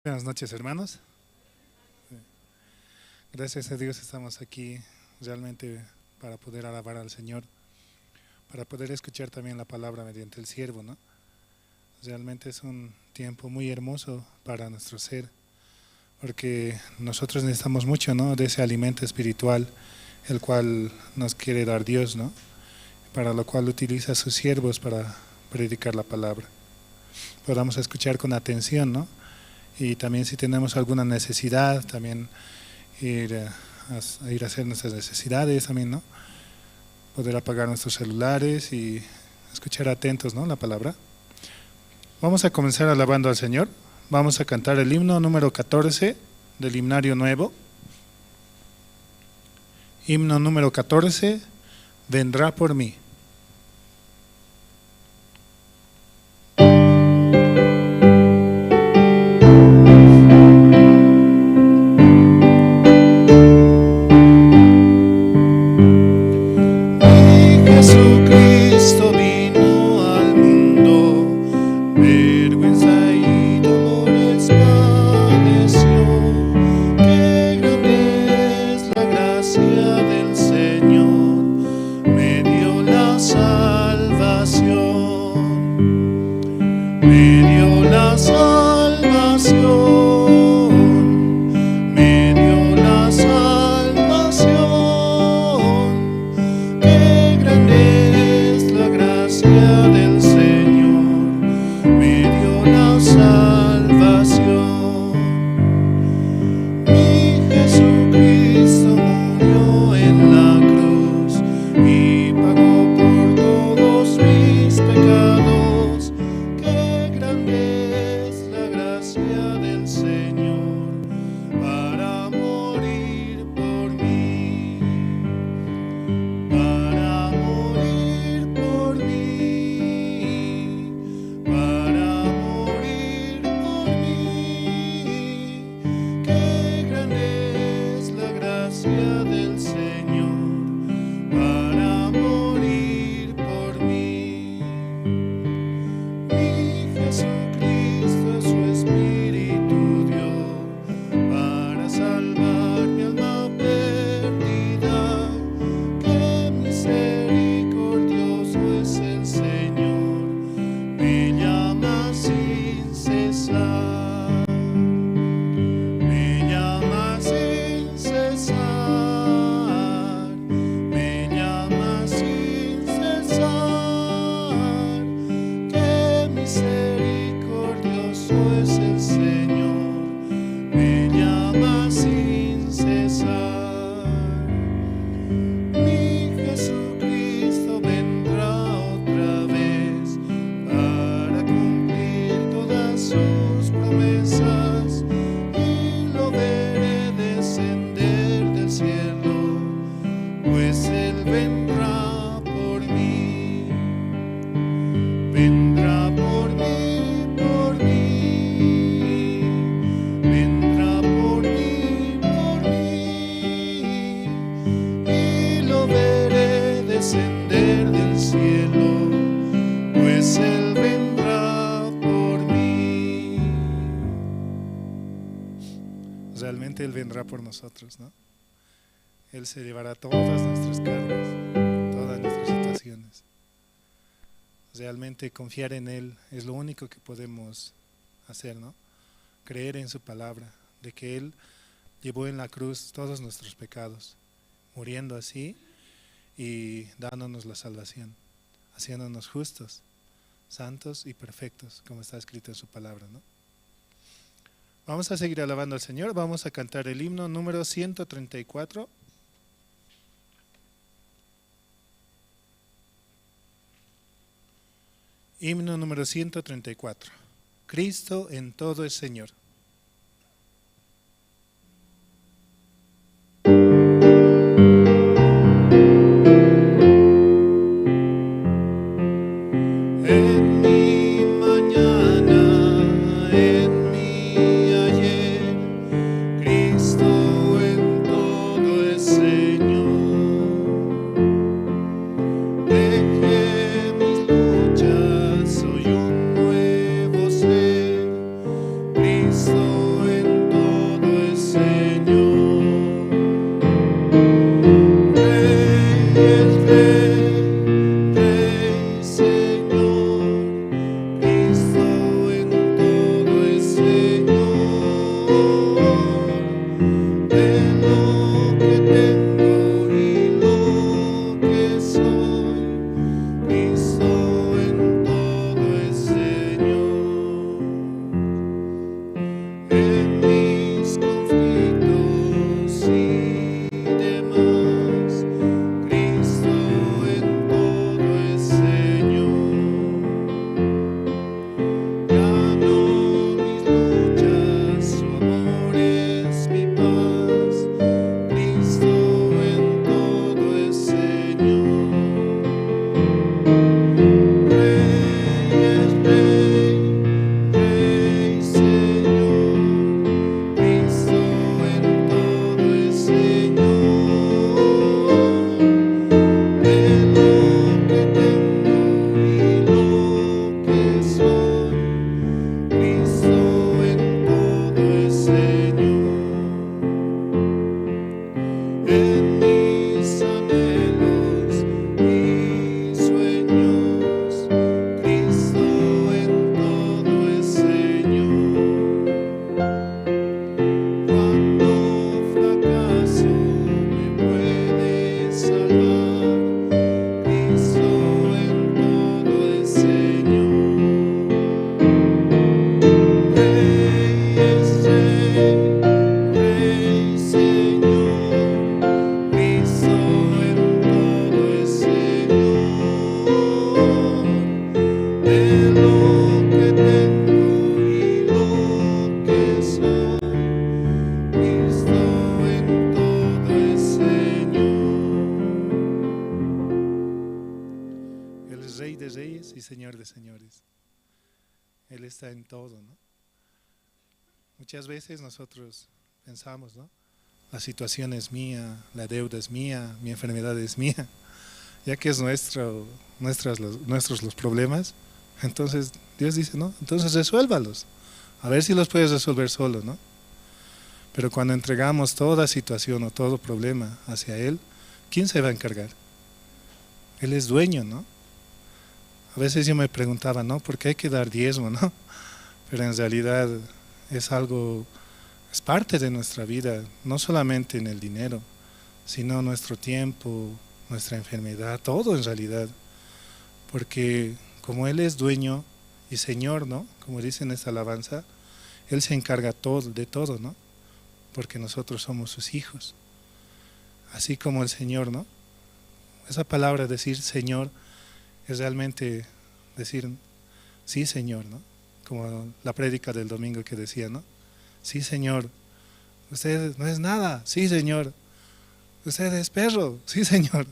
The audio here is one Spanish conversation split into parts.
Buenas noches, hermanos. Gracias a Dios estamos aquí realmente para poder alabar al Señor, para poder escuchar también la palabra mediante el siervo, ¿no? Realmente es un tiempo muy hermoso para nuestro ser, porque nosotros necesitamos mucho, ¿no?, de ese alimento espiritual, el cual nos quiere dar Dios, ¿no?, para lo cual utiliza a sus siervos para predicar la palabra. Podamos escuchar con atención, ¿no? Y también si tenemos alguna necesidad, también ir a hacer nuestras necesidades también, ¿no? Poder apagar nuestros celulares y escuchar atentos, ¿no?, la palabra. Vamos a comenzar alabando al Señor. Vamos a cantar el himno número 14 del himnario nuevo. Himno número 14, vendrá por mí. Realmente Él vendrá por nosotros, ¿no? Él se llevará todas nuestras cargas, todas nuestras situaciones. Realmente confiar en Él es lo único que podemos hacer, ¿no? Creer en su palabra, de que Él llevó en la cruz todos nuestros pecados, muriendo así y dándonos la salvación, haciéndonos justos, santos y perfectos, como está escrito en su palabra, ¿no? Vamos a seguir alabando al Señor. Vamos a cantar el himno número 134. Himno número 134. Cristo en todo es Señor. Cristo Señor de señores. Él está en todo, ¿no? Muchas veces nosotros pensamos, ¿no? La situación es mía, la deuda es mía, mi enfermedad es mía, ya que es nuestros los problemas. Entonces Dios dice, no, entonces resuélvalos, a ver si los puedes resolver solo, ¿no? Pero cuando entregamos toda situación o todo problema hacia Él, ¿quién se va a encargar? Él es dueño, ¿no? A veces yo me preguntaba, ¿no? ¿Por qué hay que dar diezmo, no? Pero en realidad es algo, es parte de nuestra vida, no solamente en el dinero, sino nuestro tiempo, nuestra enfermedad, todo en realidad. Porque como Él es dueño y Señor, ¿no? Como dice en esta alabanza, Él se encarga de todo, ¿no? Porque nosotros somos sus hijos. Así como el Señor, ¿no? Esa palabra decir Señor es realmente decir sí Señor, ¿no? Como la prédica del domingo que decía, ¿no? Sí Señor, usted no es nada, sí Señor, usted es perro, sí Señor.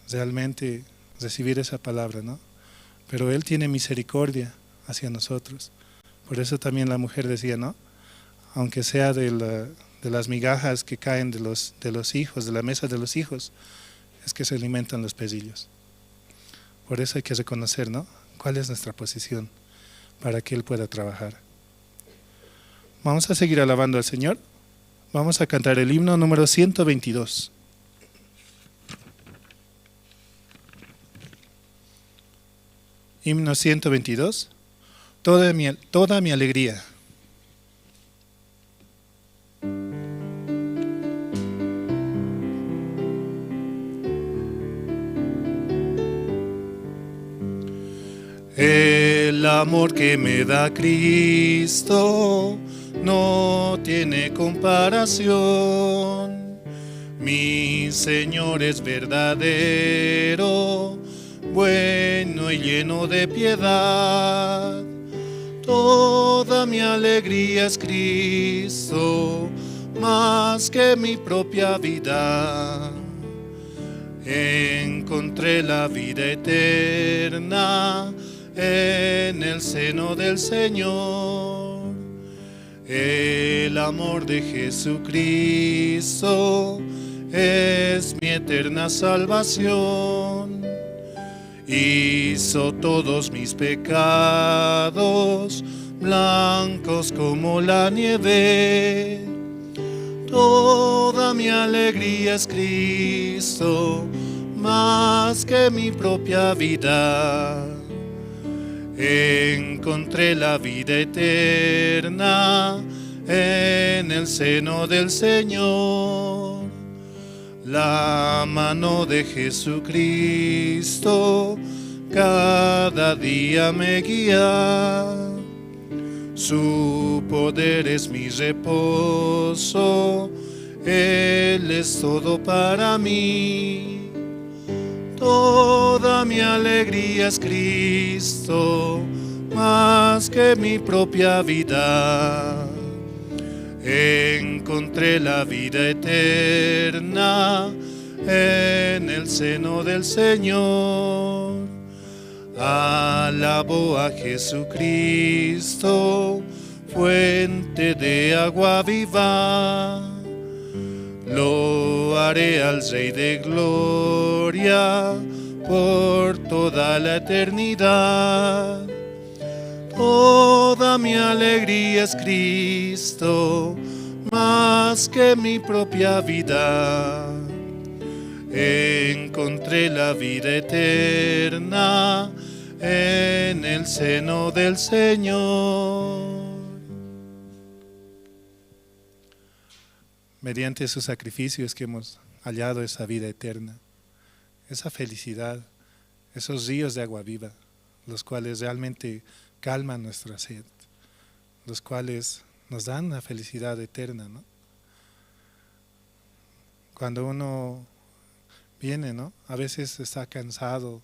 Realmente recibir esa palabra, ¿no? Pero Él tiene misericordia hacia nosotros. Por eso también la mujer decía, ¿no? Aunque sea de las migajas que caen de los hijos, de la mesa de los hijos, es que se alimentan los pesillos. Por eso hay que reconocer, ¿no? ¿Cuál es nuestra posición para que Él pueda trabajar? Vamos a seguir alabando al Señor. Vamos a cantar el himno número 122. Himno 122. Toda mi alegría. El amor que me da Cristo no tiene comparación. Mi Señor es verdadero, bueno y lleno de piedad. Toda mi alegría es Cristo, más que mi propia vida. Encontré la vida eterna en el seno del Señor. El amor de Jesucristo es mi eterna salvación. Hizo todos mis pecados blancos como la nieve. Toda mi alegría es Cristo, más que mi propia vida. Encontré la vida eterna en el seno del Señor. La mano de Jesucristo cada día me guía. Su poder es mi reposo, Él es todo para mí. Toda mi alegría es Cristo, más que mi propia vida. Encontré la vida eterna en el seno del Señor. Alabo a Jesucristo, fuente de agua viva. Lo haré al Rey de Gloria por toda la eternidad. Toda mi alegría es Cristo, más que mi propia vida. Encontré la vida eterna en el seno del Señor. Mediante sus sacrificios que hemos hallado esa vida eterna, esa felicidad, esos ríos de agua viva, los cuales realmente calman nuestra sed, los cuales nos dan la felicidad eterna, ¿no? Cuando uno viene, ¿no? A veces está cansado,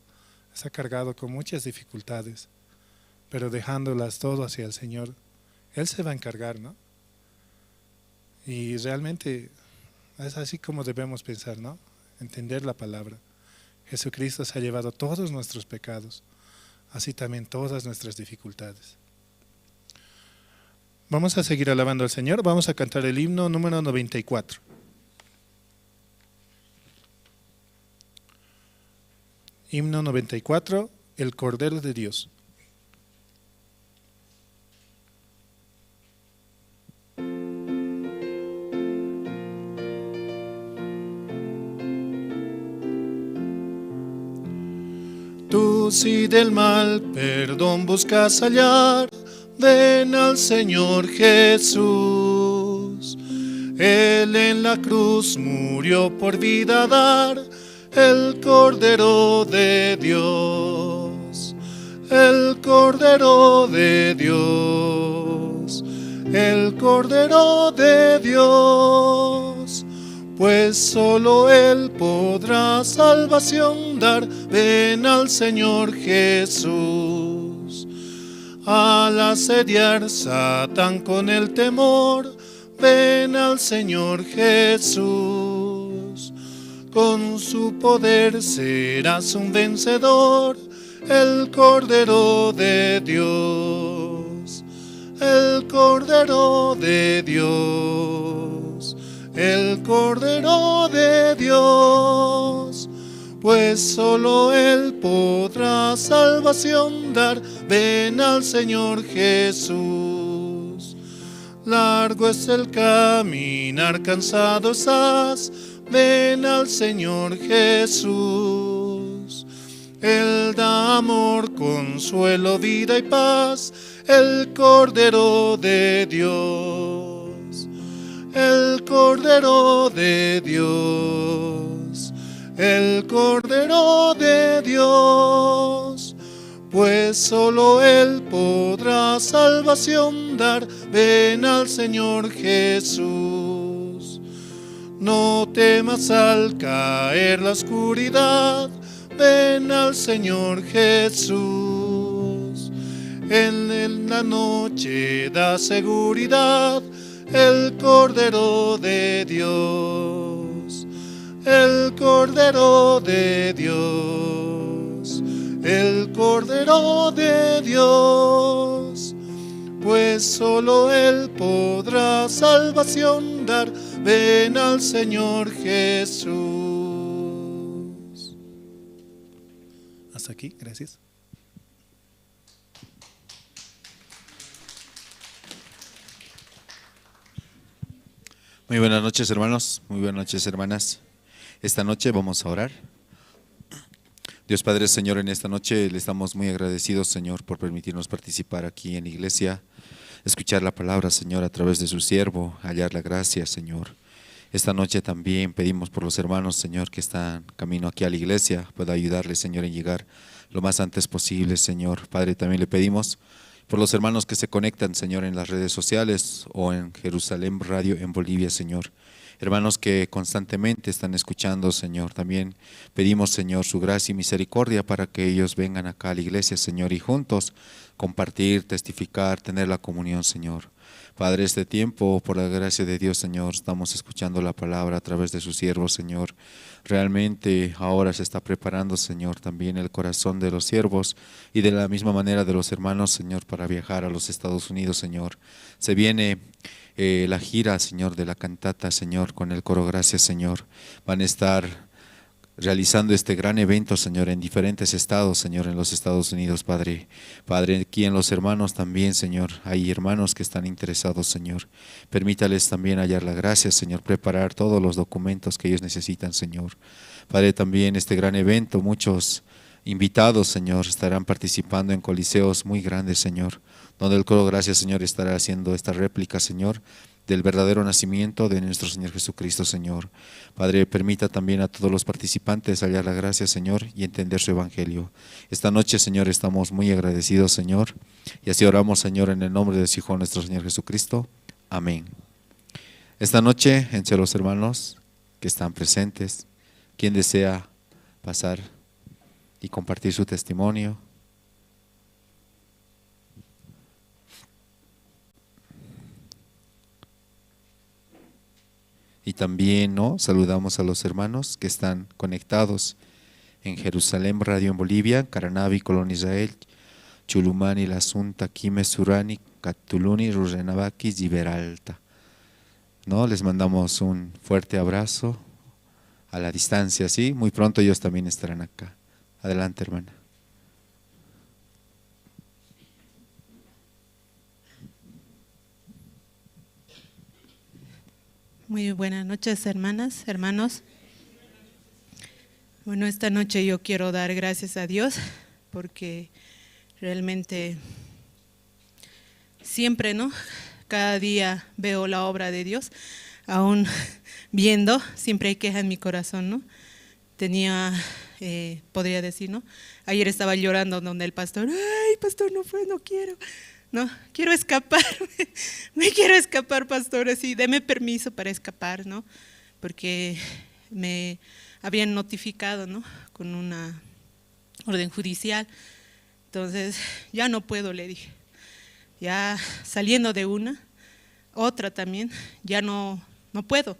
está cargado con muchas dificultades, pero dejándolas todo hacia el Señor, Él se va a encargar, ¿no? Y realmente es así como debemos pensar, ¿no? Entender la palabra. Jesucristo se ha llevado todos nuestros pecados, así también todas nuestras dificultades. Vamos a seguir alabando al Señor, vamos a cantar el himno número 94. Himno 94, el Cordero de Dios. Tú si del mal perdón buscas hallar, ven al Señor Jesús. Él en la cruz murió por vida dar, el Cordero de Dios, el Cordero de Dios, el Cordero de Dios. Pues solo Él podrá salvación dar, ven al Señor Jesús. Al asediar Satán con el temor, ven al Señor Jesús. Con su poder serás un vencedor, el Cordero de Dios, el Cordero de Dios, el Cordero de Dios. Pues solo Él podrá salvación dar, ven al Señor Jesús. Largo es el caminar, cansado estás, ven al Señor Jesús. Él da amor, consuelo, vida y paz, el Cordero de Dios, el Cordero de Dios, el Cordero de Dios. Pues solo Él podrá salvación dar, ven al Señor Jesús. No temas al caer la oscuridad, ven al Señor Jesús. Él en la noche da seguridad, el Cordero de Dios, el Cordero de Dios, el Cordero de Dios. Pues solo Él podrá salvación dar, ven al Señor Jesús. Hasta aquí, gracias. Muy buenas noches, hermanos, muy buenas noches, hermanas. Esta noche vamos a orar. Dios Padre, Señor, en esta noche le estamos muy agradecidos, Señor, por permitirnos participar aquí en la iglesia, escuchar la palabra, Señor, a través de su siervo, hallar la gracia, Señor. Esta noche también pedimos por los hermanos, Señor, que están camino aquí a la iglesia, pueda ayudarles, Señor, en llegar lo más antes posible, Señor. Padre, también le pedimos por los hermanos que se conectan, Señor, en las redes sociales o en Jerusalén Radio en Bolivia, Señor. Hermanos que constantemente están escuchando, Señor, también pedimos, Señor, su gracia y misericordia para que ellos vengan acá a la iglesia, Señor, y juntos compartir, testificar, tener la comunión, Señor. Padre, este tiempo, por la gracia de Dios, Señor, estamos escuchando la palabra a través de su siervo, Señor. Realmente ahora se está preparando, Señor, también el corazón de los siervos y de la misma manera de los hermanos, Señor, para viajar a los Estados Unidos, Señor. Se viene la gira, Señor, de la cantata, Señor, con el coro Gracias, Señor. Van a estar realizando este gran evento, Señor, en diferentes estados, Señor, en los Estados Unidos, Padre. Padre, aquí en los hermanos también, Señor, hay hermanos que están interesados, Señor. Permítales también hallar la gracia, Señor, preparar todos los documentos que ellos necesitan, Señor. Padre, también este gran evento, muchos invitados, Señor, estarán participando en coliseos muy grandes, Señor, donde el coro Gracias, Señor, estará haciendo esta réplica, Señor, del verdadero nacimiento de nuestro Señor Jesucristo, Señor. Padre, permita también a todos los participantes hallar la gracia, Señor, y entender su evangelio. Esta noche, Señor, estamos muy agradecidos, Señor, y así oramos, Señor, en el nombre de su Hijo, nuestro Señor Jesucristo. Amén. Esta noche, entre los hermanos que están presentes, quien desea pasar y compartir su testimonio. Y también, ¿no?, saludamos a los hermanos que están conectados en Jerusalén Radio en Bolivia, Caranavi, Colón Israel, Chulumani la Sunta Kime Surani Catuluni Rurenabaki Giberalta. ¿No? Les mandamos un fuerte abrazo a la distancia, ¿sí? Muy pronto ellos también estarán acá. Adelante, hermana. Muy buenas noches, hermanas, hermanos. Bueno, esta noche yo quiero dar gracias a Dios porque realmente siempre, ¿no? Cada día veo la obra de Dios, aún viendo, siempre hay queja en mi corazón, ¿no? Podría decir, ¿no? Ayer estaba llorando donde el pastor, ay, pastor, no quiero. No, quiero escaparme, me quiero escapar, pastor, así, deme permiso para escapar, ¿no? Porque me habían notificado, ¿no? Con una orden judicial. Entonces, ya no puedo, le dije. Ya saliendo de otra también, ya no puedo.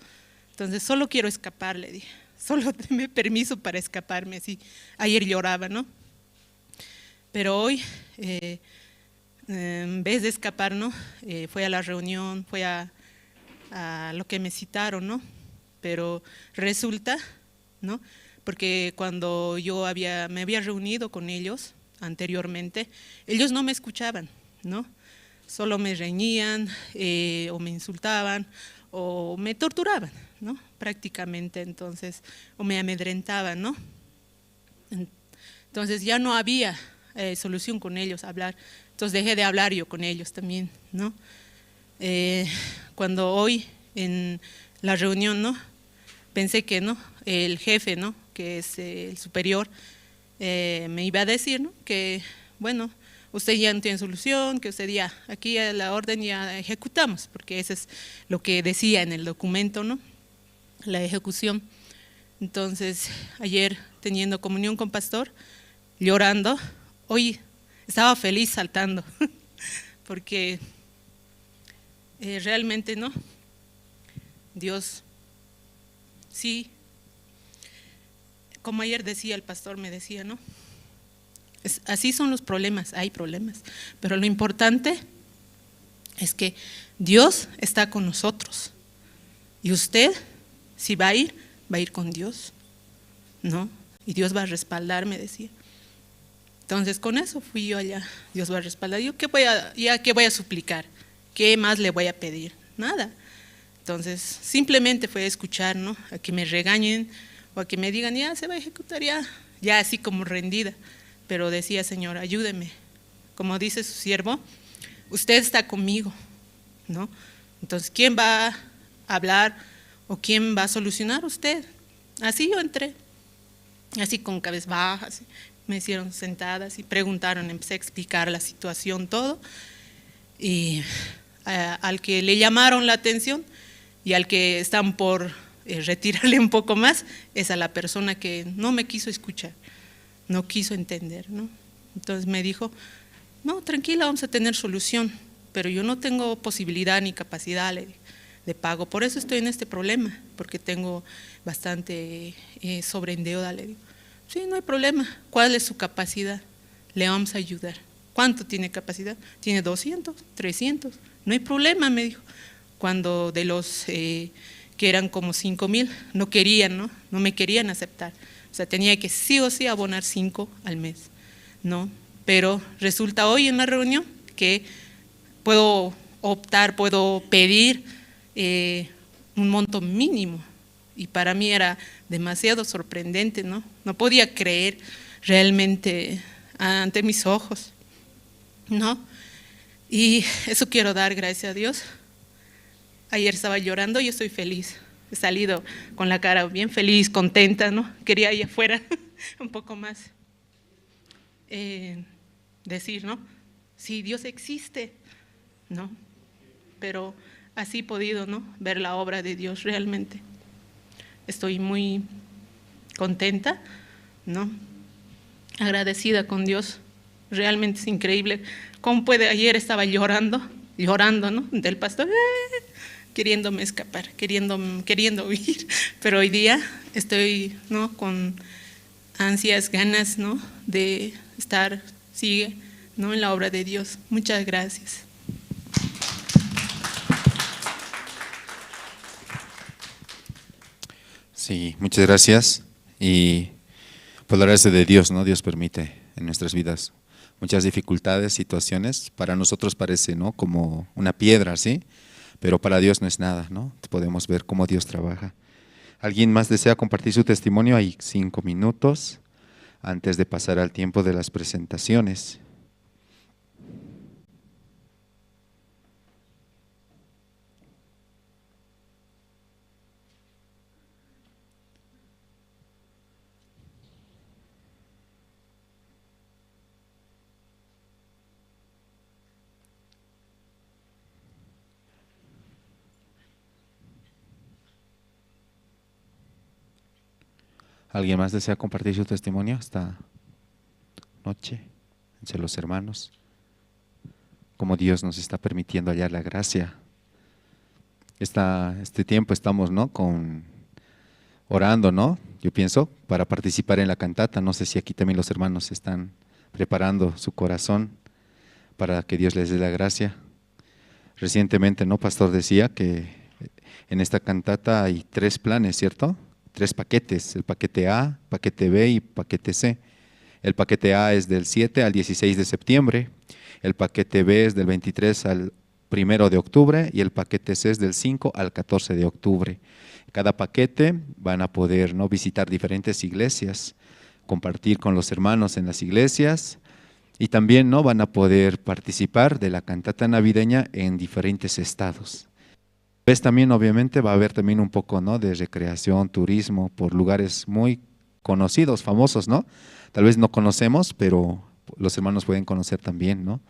Entonces, solo quiero escapar, le dije. Solo deme permiso para escaparme, así. Ayer lloraba, ¿no? Pero hoy, en vez de escapar, ¿no? Fui a la reunión, fui a lo que me citaron, ¿no? Pero resulta, ¿no? Porque cuando yo me había reunido con ellos anteriormente, ellos no me escuchaban, ¿no? Solo me reñían o me insultaban o me torturaban, ¿no? Prácticamente, entonces, o me amedrentaban, ¿no? Entonces ya no había solución con ellos, hablar. Entonces dejé de hablar yo con ellos también, ¿no? Cuando hoy en la reunión, ¿no? Pensé que, ¿no? El jefe, ¿no? Que es el superior, me iba a decir, ¿no? Que, bueno, usted ya no tiene solución, que usted ya, aquí a la orden ya ejecutamos, porque eso es lo que decía en el documento, ¿no? La ejecución. Entonces, ayer teniendo comunión con pastor, llorando, hoy estaba feliz saltando, porque realmente, ¿no? Dios, sí, como ayer decía el pastor, me decía, ¿no? Así son los problemas, hay problemas, pero lo importante es que Dios está con nosotros y usted, si va a ir con Dios, ¿no? Y Dios va a respaldar, me decía. Entonces con eso fui yo allá, Dios va a respaldar. Yo ¿qué voy a suplicar? ¿Qué más le voy a pedir? Nada. Entonces simplemente fue a escuchar, ¿no? A que me regañen o a que me digan, ya se va a ejecutar, ya así como rendida. Pero decía, Señor, ayúdeme. Como dice su siervo, usted está conmigo, ¿no? Entonces, ¿quién va a hablar o quién va a solucionar? Usted. Así yo entré, así con cabeza baja, así. Me hicieron sentadas y preguntaron, empecé a explicar la situación, todo. Y al que le llamaron la atención y al que están por retirarle un poco más, es a la persona que no me quiso escuchar, no quiso entender, ¿no? Entonces me dijo, no, tranquila, vamos a tener solución, pero yo no tengo posibilidad ni capacidad de pago, por eso estoy en este problema, porque tengo bastante sobreendeuda, le digo. Sí, no hay problema. ¿Cuál es su capacidad? Le vamos a ayudar. ¿Cuánto tiene capacidad? Tiene 200, 300. No hay problema, me dijo. Cuando de los que eran como 5,000, no querían, ¿no? No me querían aceptar. O sea, tenía que sí o sí abonar 5 al mes, ¿no? Pero resulta hoy en la reunión que puedo optar, puedo pedir un monto mínimo. Y para mí era demasiado sorprendente, ¿no? No podía creer realmente ante mis ojos, ¿no? Y eso quiero dar gracias a Dios. Ayer estaba llorando y yo estoy feliz. He salido con la cara bien feliz, contenta, ¿no? Quería ir afuera un poco más. Decir, ¿no? Sí, Dios existe, ¿no? Pero así he podido, ¿no? Ver la obra de Dios realmente. Estoy muy contenta, ¿no? Agradecida con Dios. Realmente es increíble. ¿Cómo puede? Ayer estaba llorando, ¿no? Del pastor, queriéndome escapar, queriendo huir. Pero hoy día estoy, ¿no? Con ansias, ganas, ¿no? De estar, ¿no? En la obra de Dios. Muchas gracias. Sí, muchas gracias. Y por la gracia de Dios, ¿no? Dios permite en nuestras vidas muchas dificultades, situaciones. Para nosotros parece, ¿no?, como una piedra, ¿sí? Pero para Dios no es nada, ¿no? Podemos ver cómo Dios trabaja. ¿Alguien más desea compartir su testimonio? Hay 5 minutos antes de pasar al tiempo de las presentaciones. ¿Alguien más desea compartir su testimonio esta noche entre los hermanos? Cómo Dios nos está permitiendo hallar la gracia. Este tiempo estamos, ¿no?, orando, ¿no? Yo pienso, para participar en la cantata. No sé si aquí también los hermanos están preparando su corazón para que Dios les dé la gracia. Recientemente, ¿no?, Pastor decía que en esta cantata hay 3 planes, ¿cierto? 3 paquetes, el paquete A, paquete B y paquete C. El paquete A es del 7 al 16 de septiembre, el paquete B es del 23 al 1 de octubre y el paquete C es del 5 al 14 de octubre. Cada paquete van a poder, ¿no?, visitar diferentes iglesias, compartir con los hermanos en las iglesias y también, ¿no?, van a poder participar de la cantata navideña en diferentes estados. Pues también obviamente va a haber también un poco, ¿no?, de recreación, turismo por lugares muy conocidos, famosos, ¿no? Tal vez no conocemos, pero los hermanos pueden conocer también, ¿no?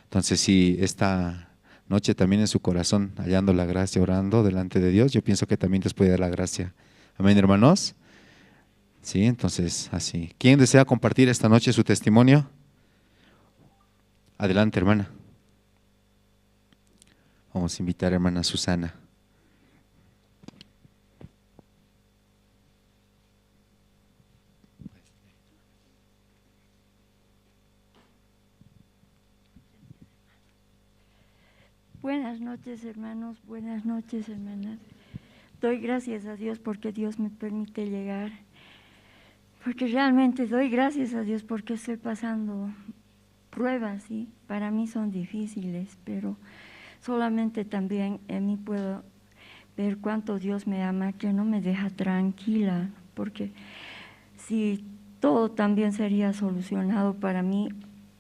Entonces, si esta noche también en su corazón hallando la gracia, orando delante de Dios, yo pienso que también Dios puede dar la gracia. Amén, hermanos. Sí, entonces así. ¿Quién desea compartir esta noche su testimonio? Adelante, hermana. Vamos a invitar a hermana Susana. Buenas noches, hermanos, buenas noches, hermanas. Doy gracias a Dios porque Dios me permite llegar, porque realmente doy gracias a Dios porque estoy pasando pruebas, ¿sí? Para mí son difíciles, pero solamente también en mí puedo ver cuánto Dios me ama, que no me deja tranquila, porque si todo también sería solucionado para mí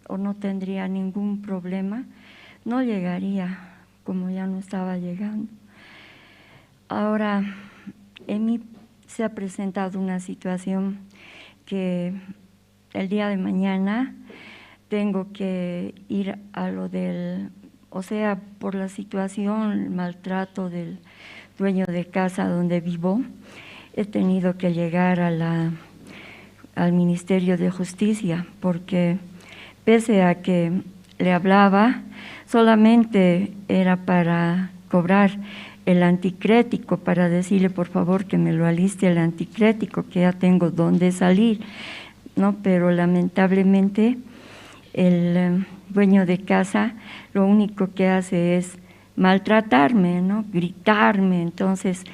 o no tendría ningún problema, no llegaría como ya no estaba llegando. Ahora, en mí se ha presentado una situación que el día de mañana tengo que ir a lo del, o sea, por la situación, el maltrato del dueño de casa donde vivo, he tenido que llegar a al Ministerio de Justicia, porque pese a que le hablaba, solamente era para cobrar el anticrético, para decirle por favor que me lo aliste el anticrético, que ya tengo dónde salir, ¿no? Pero lamentablemente el dueño de casa lo único que hace es maltratarme, ¿no?, gritarme. Entonces,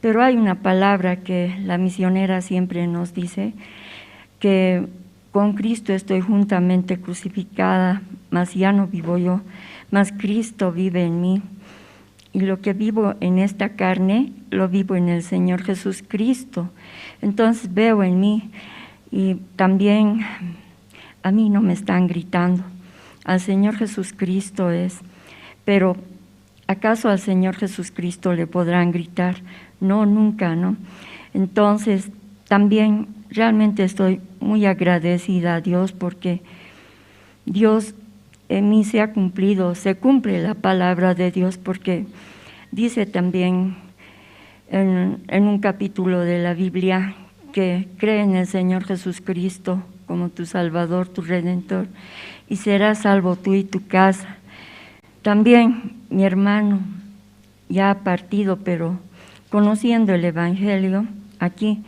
pero hay una palabra que la misionera siempre nos dice, que con Cristo estoy juntamente crucificada, mas ya no vivo yo, mas Cristo vive en mí. Y lo que vivo en esta carne, lo vivo en el Señor Jesucristo. Entonces veo en mí, y también a mí no me están gritando, al Señor Jesucristo es, pero ¿acaso al Señor Jesucristo le podrán gritar? No, nunca, ¿no? Entonces también realmente estoy muy agradecida a Dios porque Dios en mí se ha cumplido, se cumple la palabra de Dios, porque dice también en un capítulo de la Biblia que cree en el Señor Jesucristo como tu Salvador, tu Redentor, y serás salvo tú y tu casa. También mi hermano ya ha partido, pero conociendo el Evangelio aquí,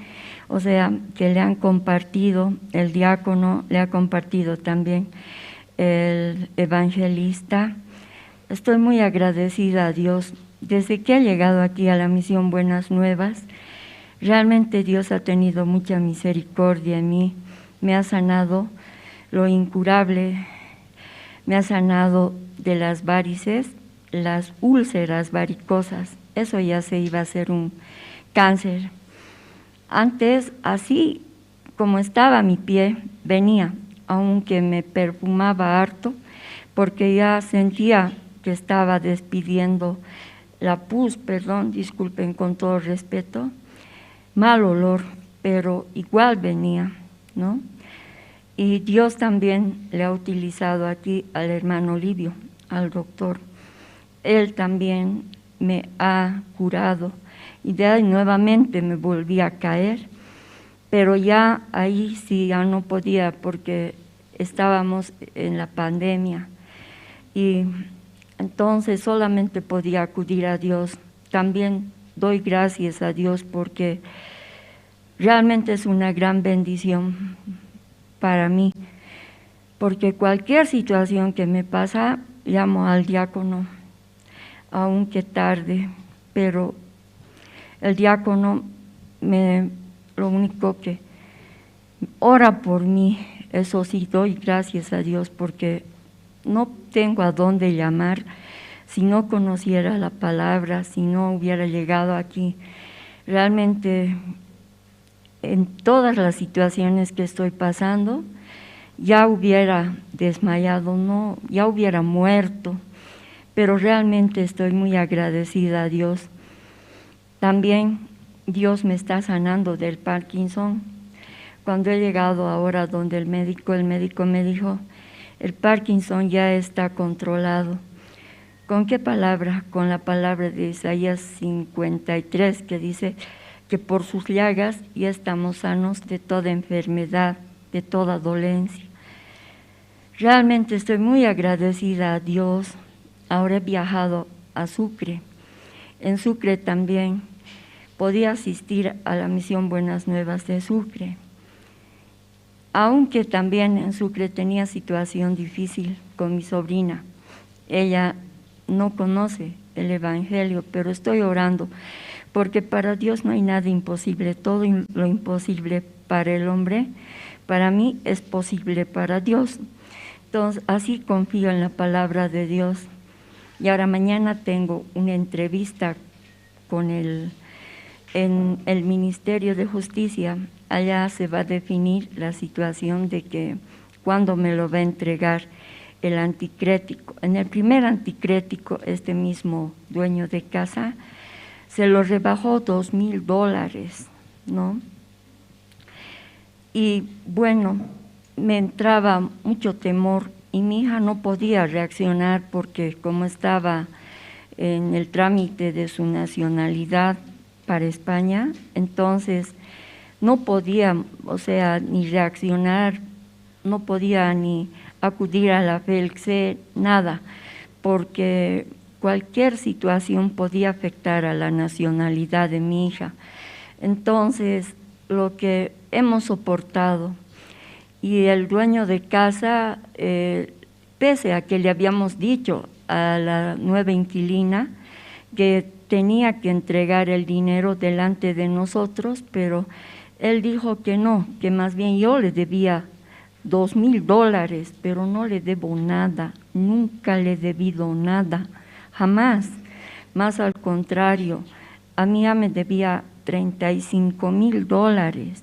o sea, que le han compartido, el diácono le ha compartido también el evangelista. Estoy muy agradecida a Dios. Desde que he llegado aquí a la Misión Buenas Nuevas, realmente Dios ha tenido mucha misericordia en mí. Me ha sanado lo incurable, me ha sanado de las varices, las úlceras varicosas. Eso ya se iba a hacer un cáncer. Antes, así como estaba mi pie, venía, aunque me perfumaba harto, porque ya sentía que estaba despidiendo la pus, perdón, disculpen con todo respeto, mal olor, pero igual venía, ¿no? Y Dios también le ha utilizado aquí al hermano Livio, al doctor. Él también me ha curado y de ahí nuevamente me volví a caer, pero ya ahí sí ya no podía porque estábamos en la pandemia y entonces solamente podía acudir a Dios. También doy gracias a Dios porque realmente es una gran bendición para mí, porque cualquier situación que me pasa, llamo al diácono, aunque tarde, pero el diácono lo único que ora por mí, eso sí doy gracias a Dios porque no tengo a dónde llamar. Si no conociera la palabra, si no hubiera llegado aquí, realmente en todas las situaciones que estoy pasando, ya hubiera desmayado, no, ya hubiera muerto, pero realmente estoy muy agradecida a Dios. También Dios me está sanando del Parkinson. Cuando he llegado ahora donde el médico me dijo, el Parkinson ya está controlado. ¿Con qué palabra? Con la palabra de Isaías 53, que dice que por sus llagas ya estamos sanos de toda enfermedad, de toda dolencia. Realmente estoy muy agradecida a Dios. Ahora he viajado a Sucre. En Sucre también podía asistir a la Misión Buenas Nuevas de Sucre. Aunque también en Sucre tenía situación difícil con mi sobrina. Ella no conoce el Evangelio, pero estoy orando, porque para Dios no hay nada imposible. Todo lo imposible para el hombre, para mí es posible para Dios. Entonces, así confío en la palabra de Dios. Y ahora mañana tengo una entrevista en el Ministerio de Justicia. Allá se va a definir la situación de que cuándo me lo va a entregar el anticrético. En el primer anticrético, este mismo dueño de casa se lo rebajó $2,000, ¿no? Y bueno, me entraba mucho temor y mi hija no podía reaccionar porque como estaba en el trámite de su nacionalidad para España, entonces no podía, o sea, ni reaccionar, no podía ni acudir a la FELCSE, nada, porque cualquier situación podía afectar a la nacionalidad de mi hija. Entonces, lo que hemos soportado, y el dueño de casa, pese a que le habíamos dicho a la nueva inquilina que tenía que entregar el dinero delante de nosotros, pero él dijo que no, que más bien yo le debía $2,000, pero no le debo nada, nunca le he debido nada, jamás, más al contrario, a mí ya me debía $35,000,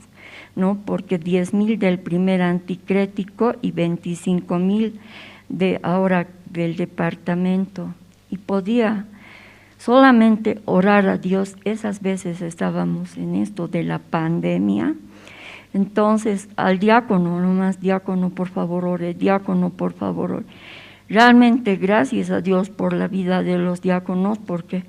¿no? Porque 10,000 del primer anticrético y 25,000 de ahora del departamento, y podía solamente orar a Dios. Esas veces estábamos en esto de la pandemia. Entonces al diácono, nomás, diácono por favor ore, diácono por favor ore. Realmente gracias a Dios por la vida de los diáconos, porque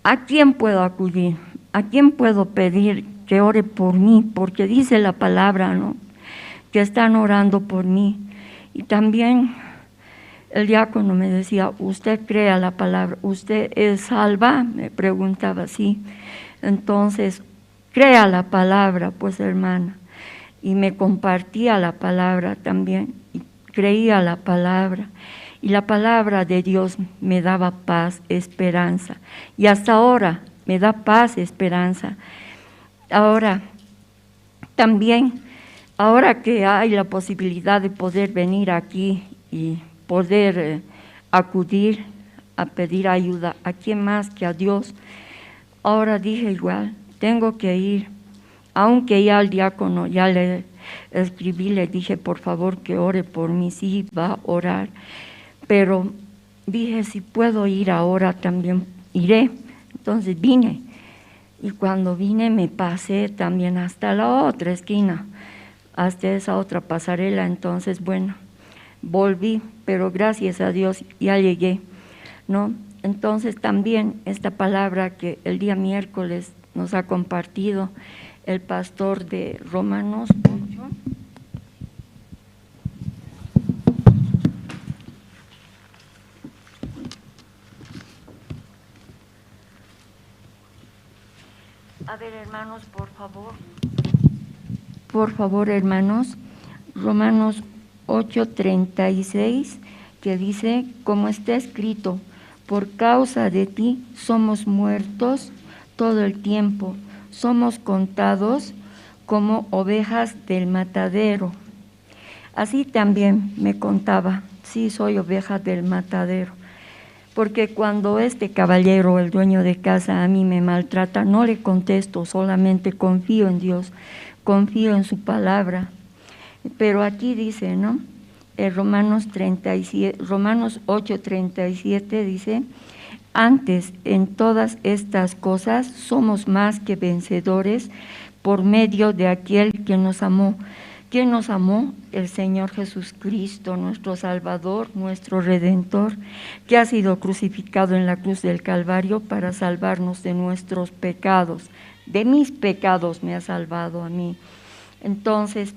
¿a quién puedo acudir? ¿A quién puedo pedir que ore por mí? Porque dice la palabra, ¿no?, que están orando por mí. Y también el diácono me decía, ¿usted cree a la palabra? ¿Usted es salva? Me preguntaba así. Entonces, crea la palabra, pues hermana. Y me compartía la palabra también. Y creía la palabra y la palabra de Dios me daba paz, esperanza, y hasta ahora me da paz, esperanza. Ahora también, ahora que hay la posibilidad de poder venir aquí y poder acudir a pedir ayuda, ¿a quién más que a Dios? Ahora dije igual, tengo que ir, aunque ya al diácono ya le escribí, le dije por favor que ore por mí, sí va a orar, pero dije si puedo ir ahora también iré. Entonces vine, y cuando vine me pasé también hasta la otra esquina, hasta esa otra pasarela. Entonces bueno, volví, pero gracias a Dios ya llegué, ¿no? Entonces también esta palabra que el día miércoles nos ha compartido el pastor de Romanos 8. A ver, hermanos, por favor. Por favor, hermanos, Romanos 8:36, que dice, como está escrito, por causa de ti somos muertos todo el tiempo, somos contados como ovejas del matadero. Así también me contaba, sí soy oveja del matadero, porque cuando este caballero, el dueño de casa, a mí me maltrata, no le contesto, solamente confío en Dios, confío en su palabra. Pero aquí dice, ¿no? Romanos 8:37 dice, antes en todas estas cosas somos más que vencedores por medio de aquel que nos amó. ¿Quién nos amó? El Señor Jesucristo, nuestro Salvador, nuestro Redentor, que ha sido crucificado en la cruz del Calvario para salvarnos de nuestros pecados. De mis pecados me ha salvado a mí. Entonces,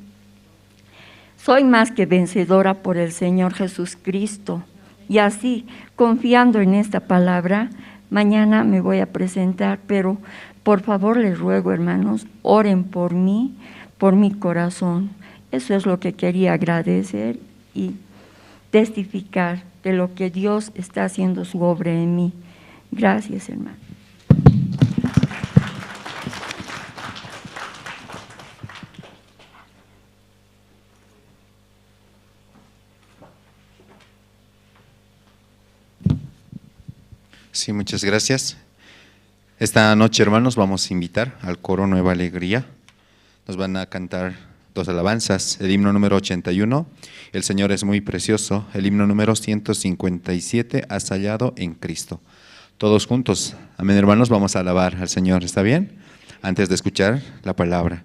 soy más que vencedora por el Señor Jesucristo. Y así, confiando en esta palabra, mañana me voy a presentar, pero por favor les ruego, hermanos, oren por mí, por mi corazón. Eso es lo que quería agradecer y testificar de lo que Dios está haciendo su obra en mí. Gracias, hermano. Sí, muchas gracias. Esta noche, hermanos, vamos a invitar al coro Nueva Alegría. Nos van a cantar 2 alabanzas, el himno número 81, El Señor es muy precioso, el himno número 157, Has hallado en Cristo. Todos juntos, amén, hermanos, vamos a alabar al Señor, ¿está bien? Antes de escuchar la palabra.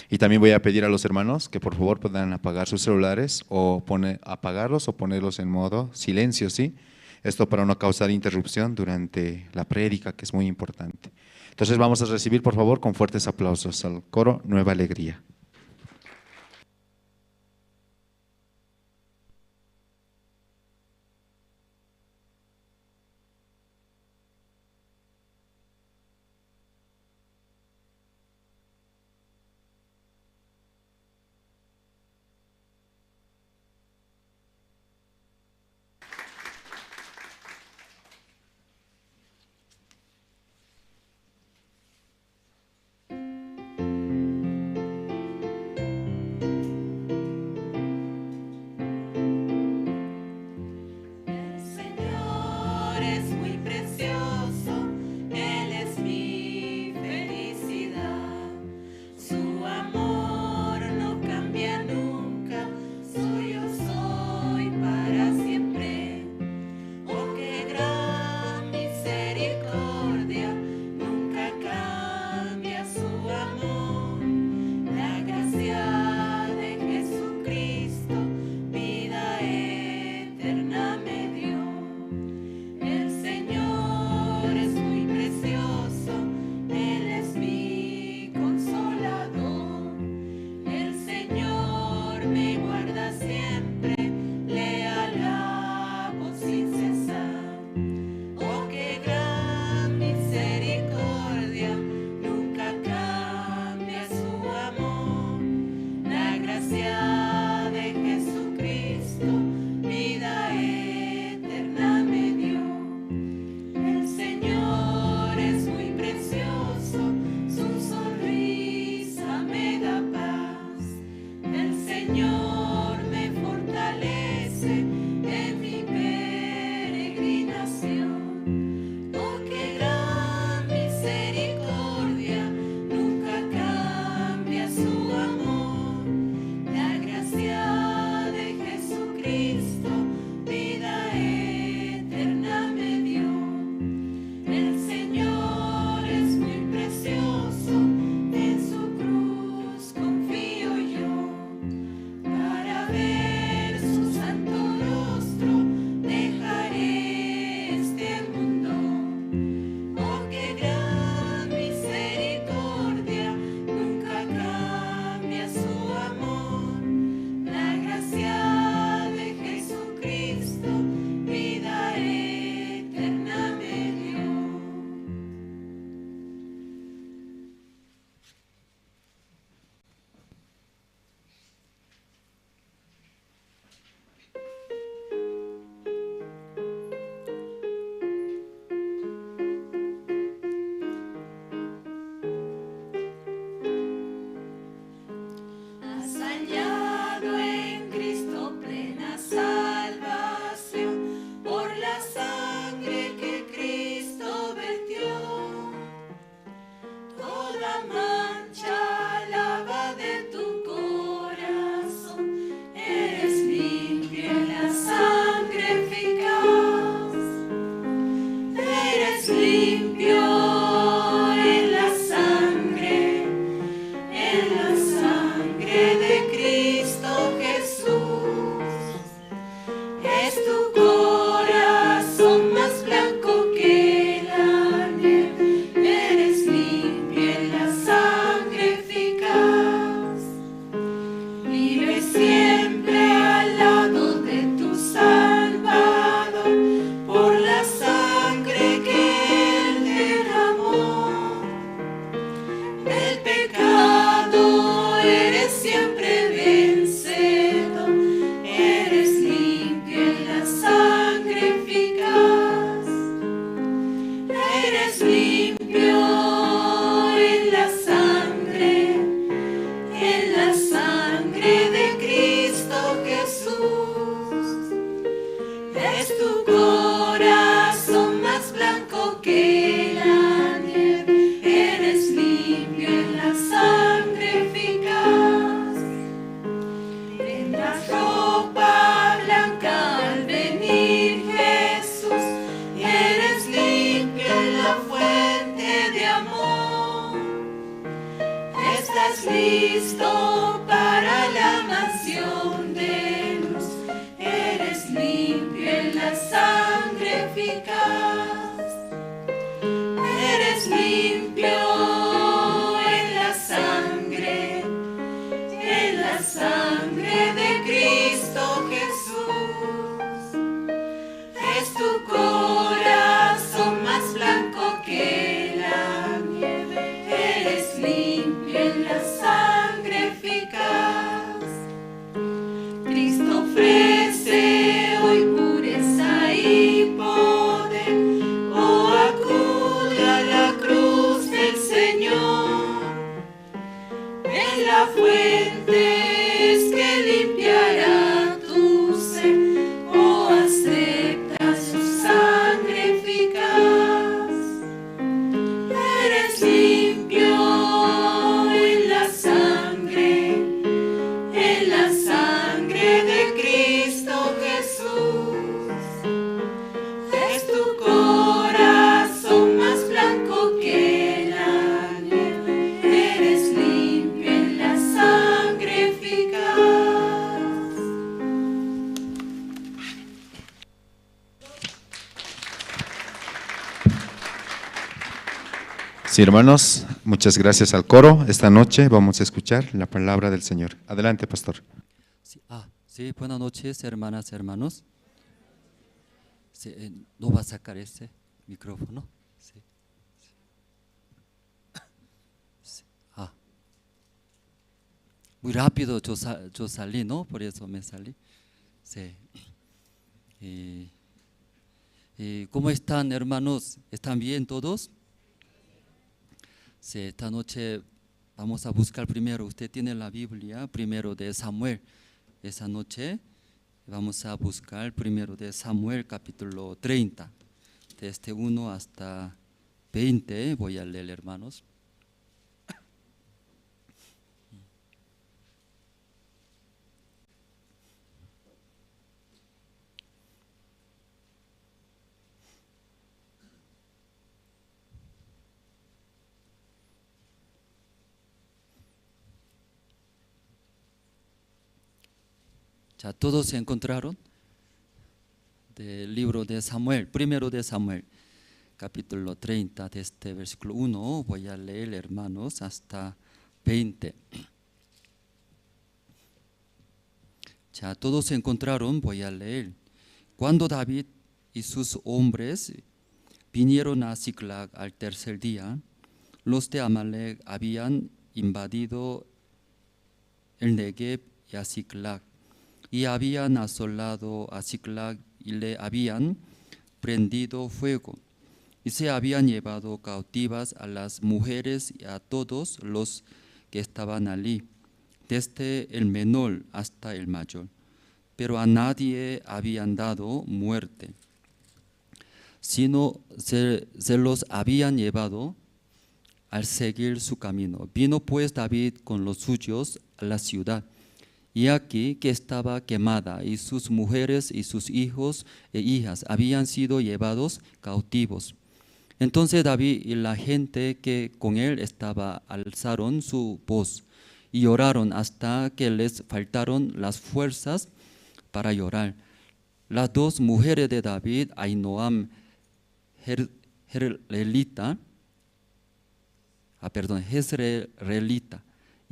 Y también voy a pedir a los hermanos que por favor puedan apagar sus celulares o apagarlos o ponerlos en modo silencio, ¿sí? Esto para no causar interrupción durante la prédica, que es muy importante. Entonces vamos a recibir, por favor, con fuertes aplausos al coro Nueva Alegría. Eres limpio en la sangre de Cristo Jesús. Es tu corazón más blanco que la nieve. Eres limpio en la sangre eficaz. Tendrás ropa blanca al venir, Jesús. Eres limpio en la fuente de amor. Estás listo para la mansión de luz. Eres limpio en la sangre eficaz. Eres limpio en la sangre de Cristo Jesús. Es tu corazón más blanco que la nieve. Eres limpio en la sangre eficaz. Cristo ofrece hoy pureza y poder. Oh, acude a la cruz del Señor. En la fuente es que limpiará tu ser. Oh, acepta su sangre eficaz. Eres limpio en la sangre de Cristo Jesús. Es tu corazón más blanco que la nieve. Eres limpio en la sangre eficaz. Sí, hermanos, muchas gracias al coro. Esta noche vamos a escuchar la palabra del Señor. Adelante, pastor. Sí, buenas noches, hermanas, hermanos. Sí, no va a sacar ese micrófono. Sí. Sí. Muy rápido yo salí, ¿no? Por eso me salí. Sí. ¿Cómo están, hermanos? ¿Están bien todos? Sí, esta noche vamos a buscar primero, usted tiene la Biblia, primero de Samuel. Esa noche vamos a buscar primero de Samuel capítulo 30, desde 1 hasta 20, voy a leer, hermanos. Ya todos se encontraron del libro de Samuel, primero de Samuel, capítulo 30, desde versículo 1, voy a leer, hermanos, hasta 20. Ya todos se encontraron, voy a leer. Cuando David y sus hombres vinieron a Ziklag al tercer día, los de Amalek habían invadido el Negev y a Ziklag, y habían asolado a Ziklag y le habían prendido fuego, y se habían llevado cautivas a las mujeres y a todos los que estaban allí, desde el menor hasta el mayor, pero a nadie habían dado muerte, sino se los habían llevado al seguir su camino. Vino pues David con los suyos a la ciudad, y aquí que estaba quemada, y sus mujeres y sus hijos e hijas habían sido llevados cautivos. Entonces David y la gente que con él estaba alzaron su voz y lloraron hasta que les faltaron las fuerzas para llorar. Las dos mujeres de David, Ahinoam Jezreelita,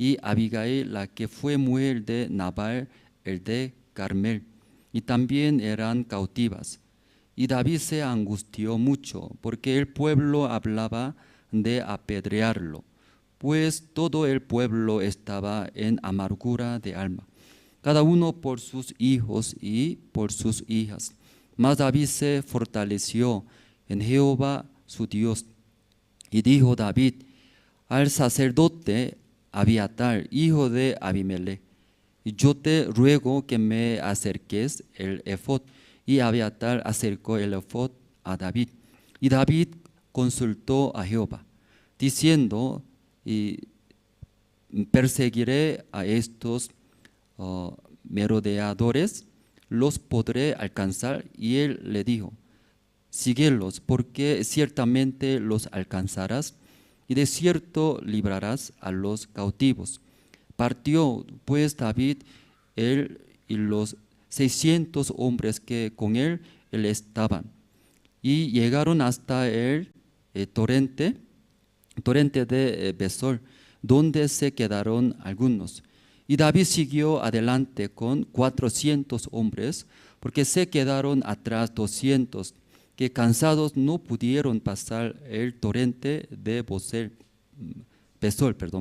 y Abigail, la que fue mujer de Nabal, el de Carmel, y también eran cautivas. Y David se angustió mucho, porque el pueblo hablaba de apedrearlo, pues todo el pueblo estaba en amargura de alma, cada uno por sus hijos y por sus hijas. Mas David se fortaleció en Jehová su Dios. Y dijo David al sacerdote Abiatar, hijo de Abimelech: yo te ruego que me acerques el efod. Y Abiatar acercó el efod a David. Y David consultó a Jehová, diciendo: perseguiré a estos merodeadores, los podré alcanzar. Y él le dijo: síguelos, porque ciertamente los alcanzarás, y de cierto librarás a los cautivos. Partió pues David, él y los 600 hombres que con él estaban, y llegaron hasta el torrente de Besor, donde se quedaron algunos. Y David siguió adelante con 400 hombres, porque se quedaron atrás 200, que cansados no pudieron pasar el torrente de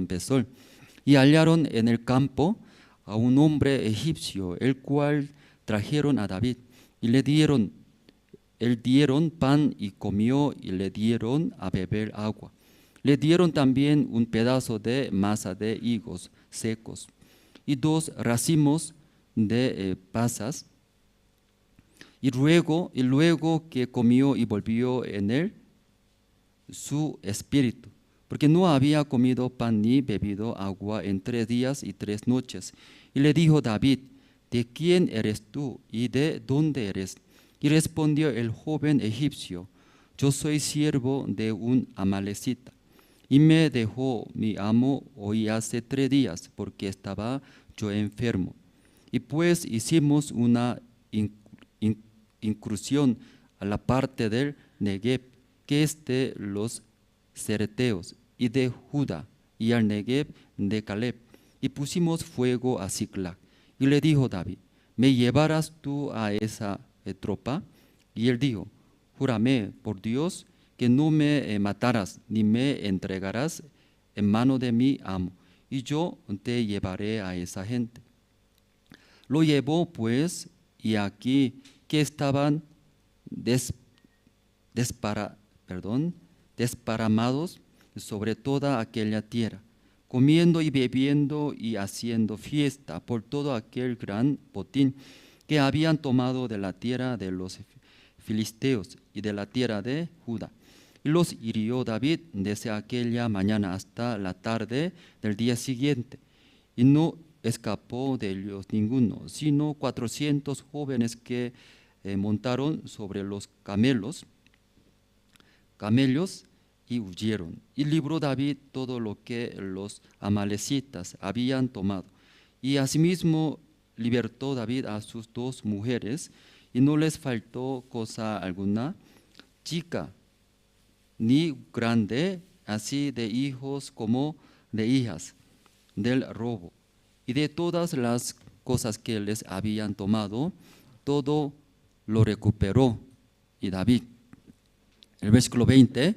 Besor. Y hallaron en el campo a un hombre egipcio, el cual trajeron a David, y le dieron pan y comió, y le dieron a beber agua. Le dieron también un pedazo de masa de higos secos y 2 racimos de pasas. Y luego que comió, y volvió en él su espíritu, porque no había comido pan ni bebido agua en 3 días y 3 noches. Y le dijo David: ¿de quién eres tú y de dónde eres? Y respondió el joven egipcio: yo soy siervo de un amalecita, y me dejó mi amo hoy hace 3 días, porque estaba yo enfermo. Y pues hicimos una incursión a la parte del Negev, que es de los cereteos, y de Judá, y al Negev de Caleb, y pusimos fuego a Siclag. Y le dijo David: ¿me llevarás tú a esa tropa? Y él dijo: júrame por Dios que no me matarás, ni me entregarás en mano de mi amo, y yo te llevaré a esa gente. Lo llevó pues, y aquí que estaban desparamados sobre toda aquella tierra, comiendo y bebiendo y haciendo fiesta por todo aquel gran botín que habían tomado de la tierra de los filisteos y de la tierra de Judá. Y los hirió David desde aquella mañana hasta la tarde del día siguiente, y no escapó de ellos ninguno, sino 400 jóvenes que montaron sobre los camellos y huyeron. Y libró David todo lo que los amalecitas habían tomado. Y asimismo libertó David a sus 2 mujeres, y no les faltó cosa alguna, chica ni grande, así de hijos como de hijas, del robo. Y de todas las cosas que les habían tomado, todo lo recuperó. Y David, el versículo 20,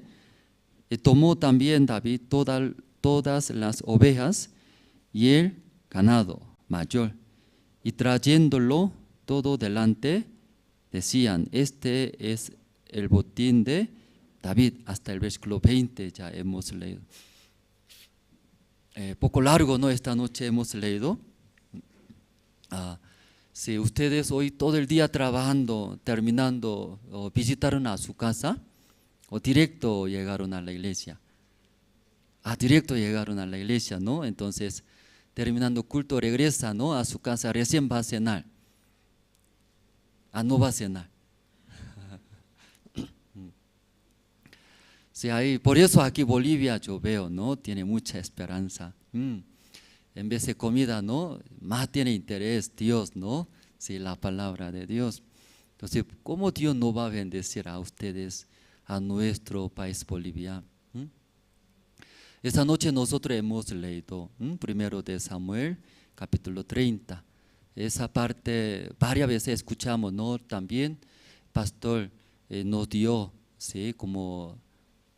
tomó también David todas las ovejas y el ganado mayor, y trayéndolo todo delante, decían: este es el botín de David. Hasta el versículo 20 ya hemos leído. Poco largo, ¿no? Esta noche hemos leído. Si ustedes hoy todo el día trabajando, terminando, o visitaron a su casa, o directo llegaron a la iglesia. Directo llegaron a la iglesia, ¿no? Entonces, terminando culto, regresa, ¿no?, a su casa, recién va a cenar. No va a cenar. Sí, por eso aquí Bolivia yo veo, ¿no?, tiene mucha esperanza. En vez de comida, ¿no?, más tiene interés Dios, ¿no? Sí, la palabra de Dios. Entonces, ¿cómo Dios no va a bendecir a ustedes, a nuestro país Bolivia? Esta noche nosotros hemos leído 1 de Samuel, capítulo 30. Esa parte varias veces escuchamos, ¿no? También pastor nos dio, ¿sí?, como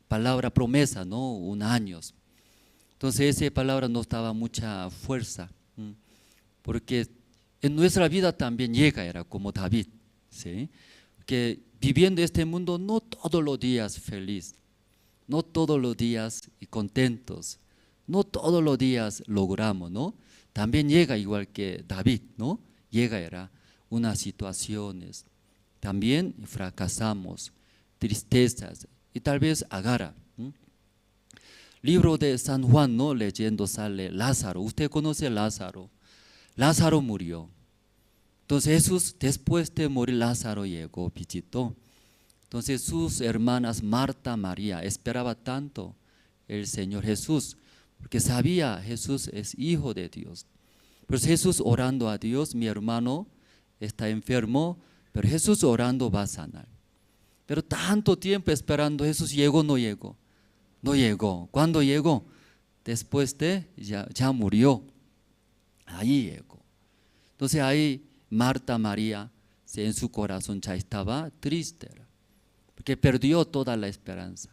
palabra promesa, ¿no?, 1 año. Entonces esa palabra nos daba mucha fuerza, porque en nuestra vida también era como David, ¿sí?, que viviendo este mundo no todos los días feliz, no todos los días y contentos, no todos los días logramos, ¿no? También llega igual que David, ¿no? Llega era unas situaciones, también fracasamos, tristezas y tal vez agarra. Libro de San Juan, ¿no? Leyendo sale Lázaro. Usted conoce a Lázaro. Lázaro murió. Entonces Jesús, después de morir, Lázaro llegó, visitó. Entonces sus hermanas Marta, María, esperaba tanto el Señor Jesús, porque sabía Jesús es hijo de Dios. Pues Jesús orando a Dios, mi hermano está enfermo, pero Jesús orando va a sanar. Pero tanto tiempo esperando, Jesús llegó, no llegó. No llegó. ¿Cuándo llegó? Después de, ya murió. Ahí llegó. Entonces ahí Marta, María, en su corazón ya estaba triste, porque perdió toda la esperanza.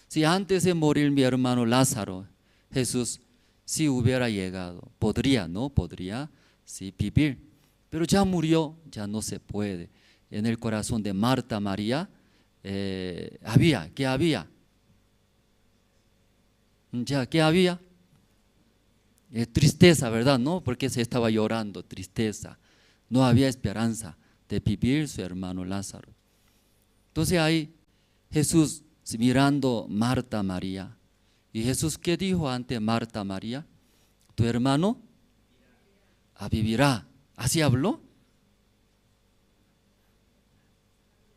Si antes de morir mi hermano Lázaro, Jesús, si hubiera llegado, podría, ¿no? Podría, sí, vivir. Pero ya murió, ya no se puede. En el corazón de Marta, María, ¿qué había? Ya, ¿qué había? Tristeza, ¿verdad? ¿No? Porque se estaba llorando, tristeza. No había esperanza de vivir su hermano Lázaro. Entonces ahí Jesús mirando Marta, María. ¿Y Jesús qué dijo ante Marta, María? Tu hermano vivirá. ¿Así habló?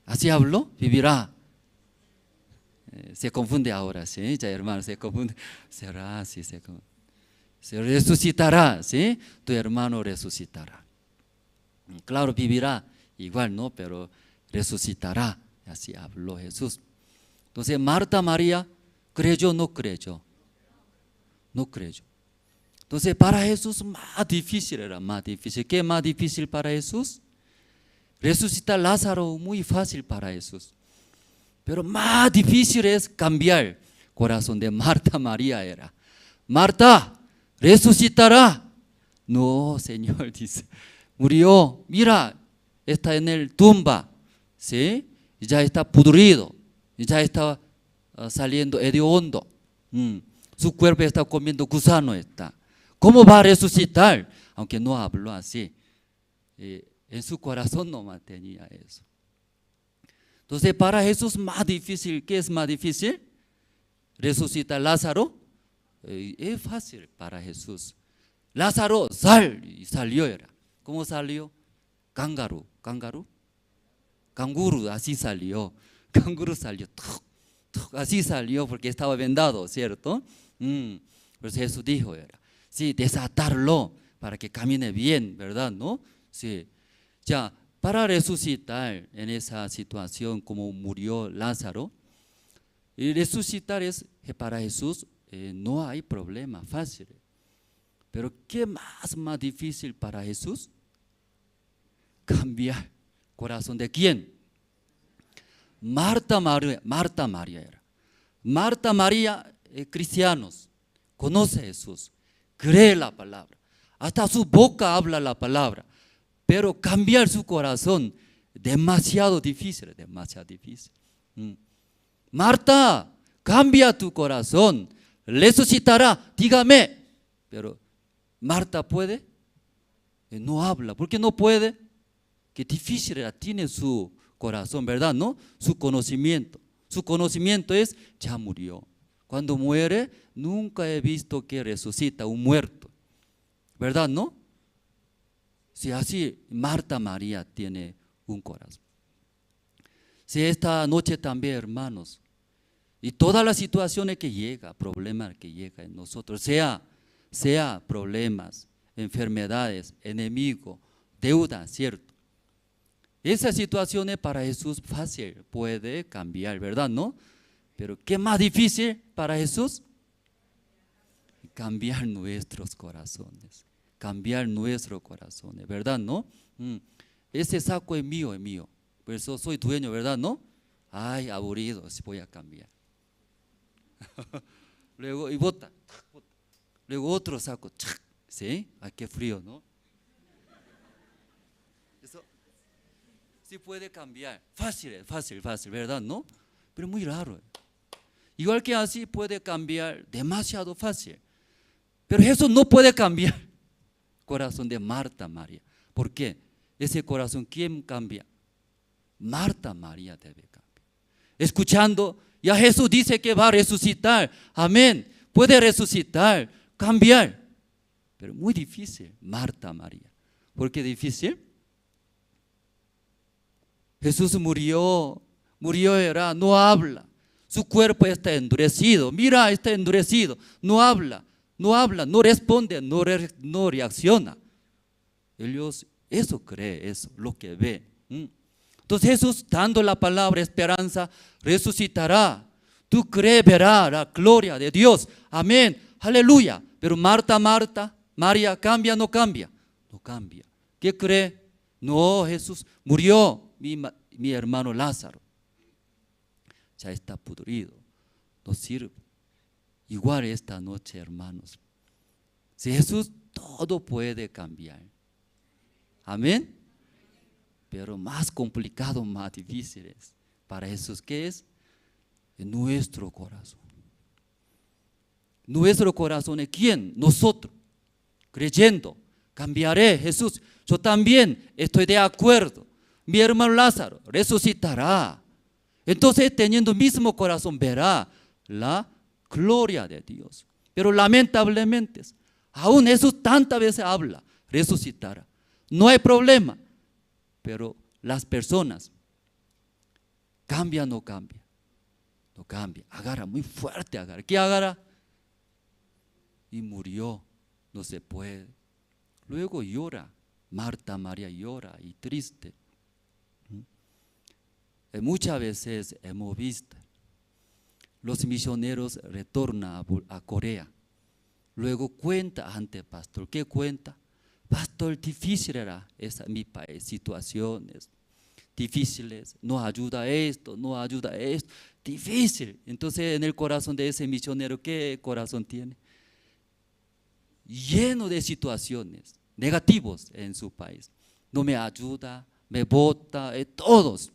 ¿Así habló? Vivirá. Se confunde ahora, ¿sí? Ya hermano, se confunde. Será, sí, se confunde. Se resucitará, ¿sí? Tu hermano resucitará. Claro, vivirá igual, ¿no? Pero resucitará. Así habló Jesús. Entonces, Marta, María, ¿creyó o no creyó? No creyó. Entonces, para Jesús más difícil era, más difícil. ¿Qué más difícil para Jesús? Resucitar a Lázaro, muy fácil para Jesús. Pero más difícil es cambiar el corazón de Marta, María era. Marta, resucitará. No, Señor, dice, murió. Mira, está en el tumba, ¿sí? Ya está pudrido, ya está saliendo hediondo. Su cuerpo está comiendo gusano. Está. ¿Cómo va a resucitar? Aunque no habló así. En su corazón no mantenía eso. Entonces para Jesús más difícil, ¿qué es más difícil? Resucitar Lázaro. Es fácil para Jesús. Lázaro, y salió era. ¿Cómo salió? Canguro, así salió. Canguro salió, así salió porque estaba vendado, ¿cierto? Pues Jesús dijo era, sí, desatarlo para que camine bien, ¿verdad? ¿No? Sí. Ya, para resucitar en esa situación como murió Lázaro, y resucitar es para Jesús no hay problema, fácil. Pero ¿qué más difícil para Jesús? Cambiar corazón de quién? Marta, María era. Marta, María, cristianos, conoce a Jesús, cree la palabra, hasta su boca habla la palabra, pero cambiar su corazón, demasiado difícil, demasiado difícil. Marta, cambia tu corazón, resucitará, dígame. Pero Marta puede, no habla, ¿por qué no puede? Que difícil era, tiene su corazón, ¿verdad? ¿No? Su conocimiento es, ya murió. Cuando muere, nunca he visto que resucita un muerto, ¿verdad? ¿No? Si así Marta, María tiene un corazón. Si esta noche también, hermanos, y todas las situaciones que llega, problemas que llega en nosotros, sea problemas, enfermedades, enemigo, deuda, ¿cierto? Esas situaciones para Jesús fácil, puede cambiar, ¿verdad? ¿No? Pero ¿qué más difícil para Jesús? Cambiar nuestros corazones, ¿verdad? ¿No? Ese saco es mío, por eso soy dueño, ¿verdad? ¿No? Ay, aburrido, si voy a cambiar. Luego, y bota. Luego otro saco, ¿sí? Ay, qué frío, ¿no? Eso sí puede cambiar, fácil, ¿verdad? ¿No? Pero muy raro. igual que así puede cambiar demasiado fácil. Pero Jesús no puede cambiar el corazón de Marta, María. ¿Por qué? Ese corazón, ¿quién cambia? Marta, María debe cambiar. Escuchando, ya Jesús dice que va a resucitar. Amén. Puede resucitar, cambiar. Pero muy difícil, Marta, María. ¿Por qué difícil? Jesús murió era, no habla. Su cuerpo está endurecido. Mira, está endurecido. No habla, no responde, no reacciona. Ellos eso cree, eso, lo que ve. Entonces Jesús, dando la palabra esperanza, resucitará. Tú crees, verás la gloria de Dios. Amén, aleluya. Pero Marta, María, ¿cambia o no cambia? No cambia. ¿Qué cree? No, Jesús murió, mi hermano Lázaro. Ya está pudrido, no sirve. Igual esta noche, hermanos. Si Jesús todo puede cambiar. Amén. Pero más complicado, más difícil es para Jesús, ¿qué es? En nuestro corazón. Nuestro corazón es ¿quién? Nosotros, creyendo, cambiaré, Jesús, yo también estoy de acuerdo. Mi hermano Lázaro resucitará. Entonces, teniendo el mismo corazón, verá la gloria de Dios. Pero lamentablemente, aún Jesús tantas veces habla, resucitará. No hay problema. Pero las personas, ¿cambia o no cambia? No cambia, agarra muy fuerte, agarra. ¿Qué agarra? Y murió, no se puede. Luego llora, Marta, María llora y triste. Muchas veces hemos visto, los misioneros retornan a Corea. Luego cuenta ante el pastor, ¿qué cuenta? Pastor, difícil era mi país, situaciones difíciles, no ayuda esto, difícil. Entonces en el corazón de ese misionero, ¿qué corazón tiene? Lleno de situaciones negativas en su país. No me ayuda, me bota, todos.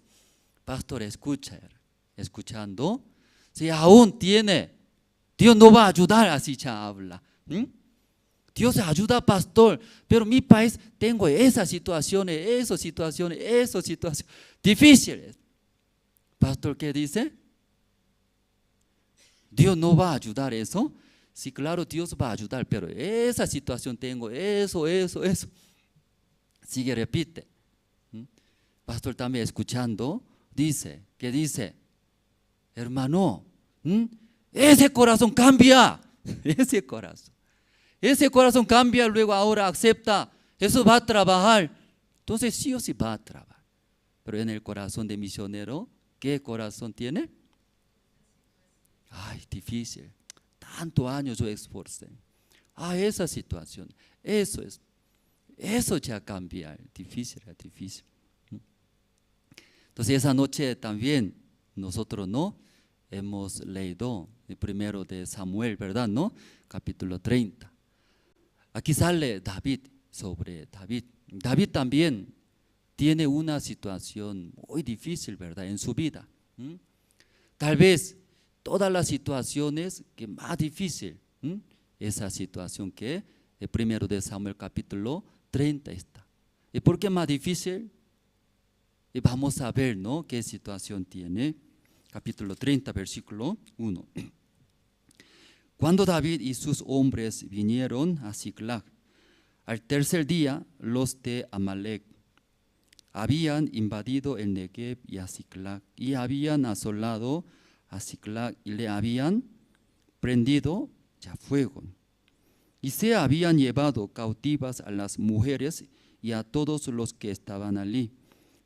Pastor, escuchando, si aún tiene, Dios no va a ayudar, así ya habla. Dios ayuda, pastor, pero mi país tengo esas situaciones difíciles. Pastor, ¿qué dice? Dios no va a ayudar eso. Sí, claro, Dios va a ayudar, pero esa situación tengo, eso. Sigue, repite. Pastor también escuchando, dice, ¿qué dice? Hermano, ese corazón cambia, ese corazón cambia, luego ahora acepta, eso va a trabajar. Entonces sí o sí va a trabajar. Pero en el corazón de misionero, ¿qué corazón tiene? Ay, difícil. Tantos años yo esforcé. Esa situación, eso ya cambia, difícil. Entonces esa noche también nosotros no hemos leído el primero de Samuel, ¿verdad? ¿No? Capítulo 30. Aquí sale David, sobre David. David también tiene una situación muy difícil, ¿verdad? En su vida. Tal vez todas las situaciones que más difícil, esa situación que el primero de Samuel capítulo 30 está. ¿Y por qué más difícil? Y vamos a ver, ¿no? ¿Qué situación tiene? Capítulo 30, versículo 1. Cuando David y sus hombres vinieron a Siclag, al tercer día los de Amalec habían invadido el Negev y a Siclag, y habían asolado a Siclag y le habían prendido ya fuego. Y se habían llevado cautivas a las mujeres y a todos los que estaban allí,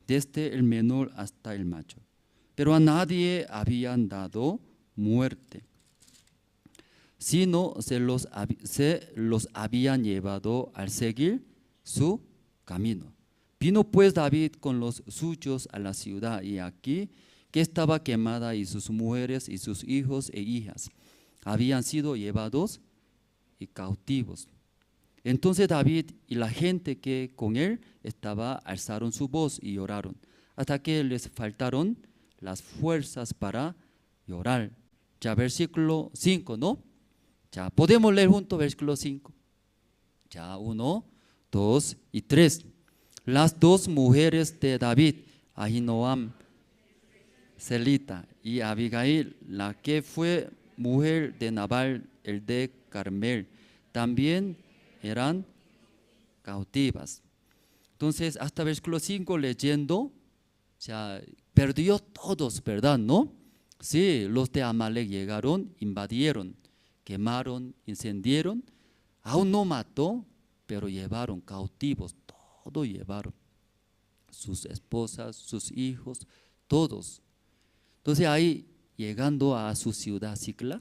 desde el menor hasta el mayor. Pero a nadie habían dado muerte, sino se los habían llevado al seguir su camino. Vino pues David con los suyos a la ciudad, y aquí que estaba quemada, y sus mujeres y sus hijos e hijas habían sido llevados y cautivos. Entonces David y la gente que con él estaba alzaron su voz y lloraron, hasta que les faltaron las fuerzas para llorar. Ya, versículo 5, ¿no? Ya, podemos leer juntos versículo 5. Ya, 1, 2 y 3. Las dos mujeres de David, Ahinoam, Celita y Abigail, la que fue mujer de Nabal, el de Carmel, también eran cautivas. Entonces, hasta versículo 5 leyendo, ya perdió todos, ¿verdad? ¿No? Sí, los de Amalek llegaron, invadieron, quemaron, incendieron, aún no mató, pero llevaron cautivos, todo llevaron, sus esposas, sus hijos, todos. Entonces ahí, llegando a su ciudad Siclag,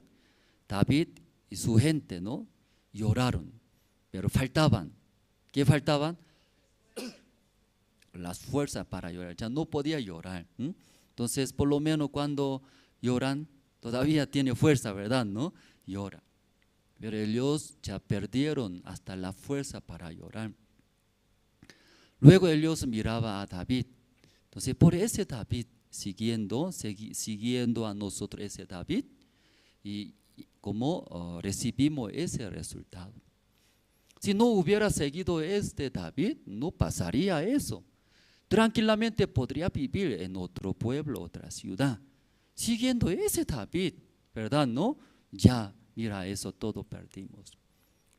David y su gente, ¿no? Lloraron, pero faltaban. ¿Qué faltaban? Las fuerzas para llorar, ya no podía llorar. Entonces, por lo menos cuando lloran, todavía tiene fuerza, ¿verdad? ¿No? Llora. Pero ellos ya perdieron hasta la fuerza para llorar. Luego ellos miraban a David. Entonces, por ese David, siguiendo a nosotros ese David, y como recibimos ese resultado. Si no hubiera seguido este David, no pasaría eso. Tranquilamente podría vivir en otro pueblo, otra ciudad, siguiendo ese David, ¿verdad? ¿No? Ya, mira, eso todo perdimos.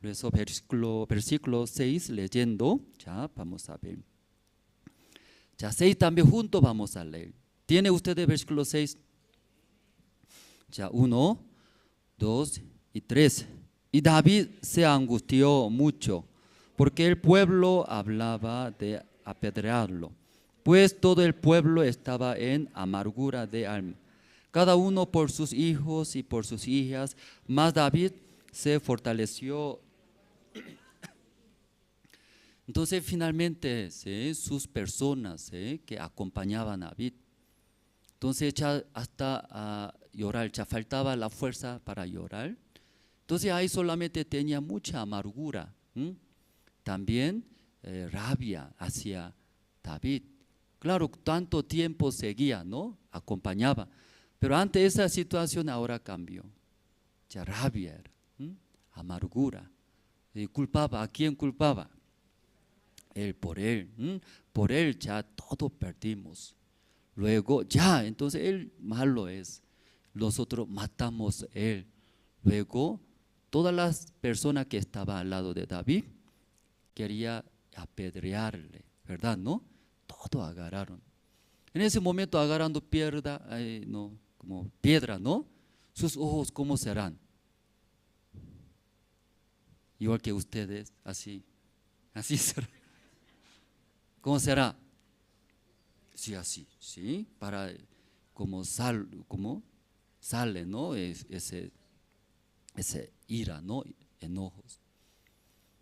Eso versículo 6 leyendo, ya vamos a ver. Ya 6 también juntos vamos a leer. ¿Tiene usted el versículo 6? Ya 1, 2 y 3. Y David se angustió mucho, porque el pueblo hablaba de apedrearlo, pues todo el pueblo estaba en amargura de alma, cada uno por sus hijos y por sus hijas, mas David se fortaleció. Entonces finalmente, ¿sí?, sus personas, ¿sí?, que acompañaban a David, entonces ya hasta llorar, ya faltaba la fuerza para llorar. Entonces ahí solamente tenía mucha amargura, también rabia hacia David. Claro, tanto tiempo seguía, ¿no? Acompañaba, pero ante esa situación ahora cambió. Ya rabia era, amargura. Y culpaba, ¿a quién culpaba? Él, por él ya todo perdimos. Luego ya, entonces él malo es, nosotros matamos a él. Luego todas las personas que estaban al lado de David quería apedrearle, ¿verdad? ¿No? Todo agarraron. En ese momento agarrando piedra, no, como piedra, ¿no? Sus ojos, ¿cómo serán? Igual que ustedes, así será. ¿Cómo será? Sí, así, sí, para como sale, ¿no? Ese ira, ¿no? Enojos.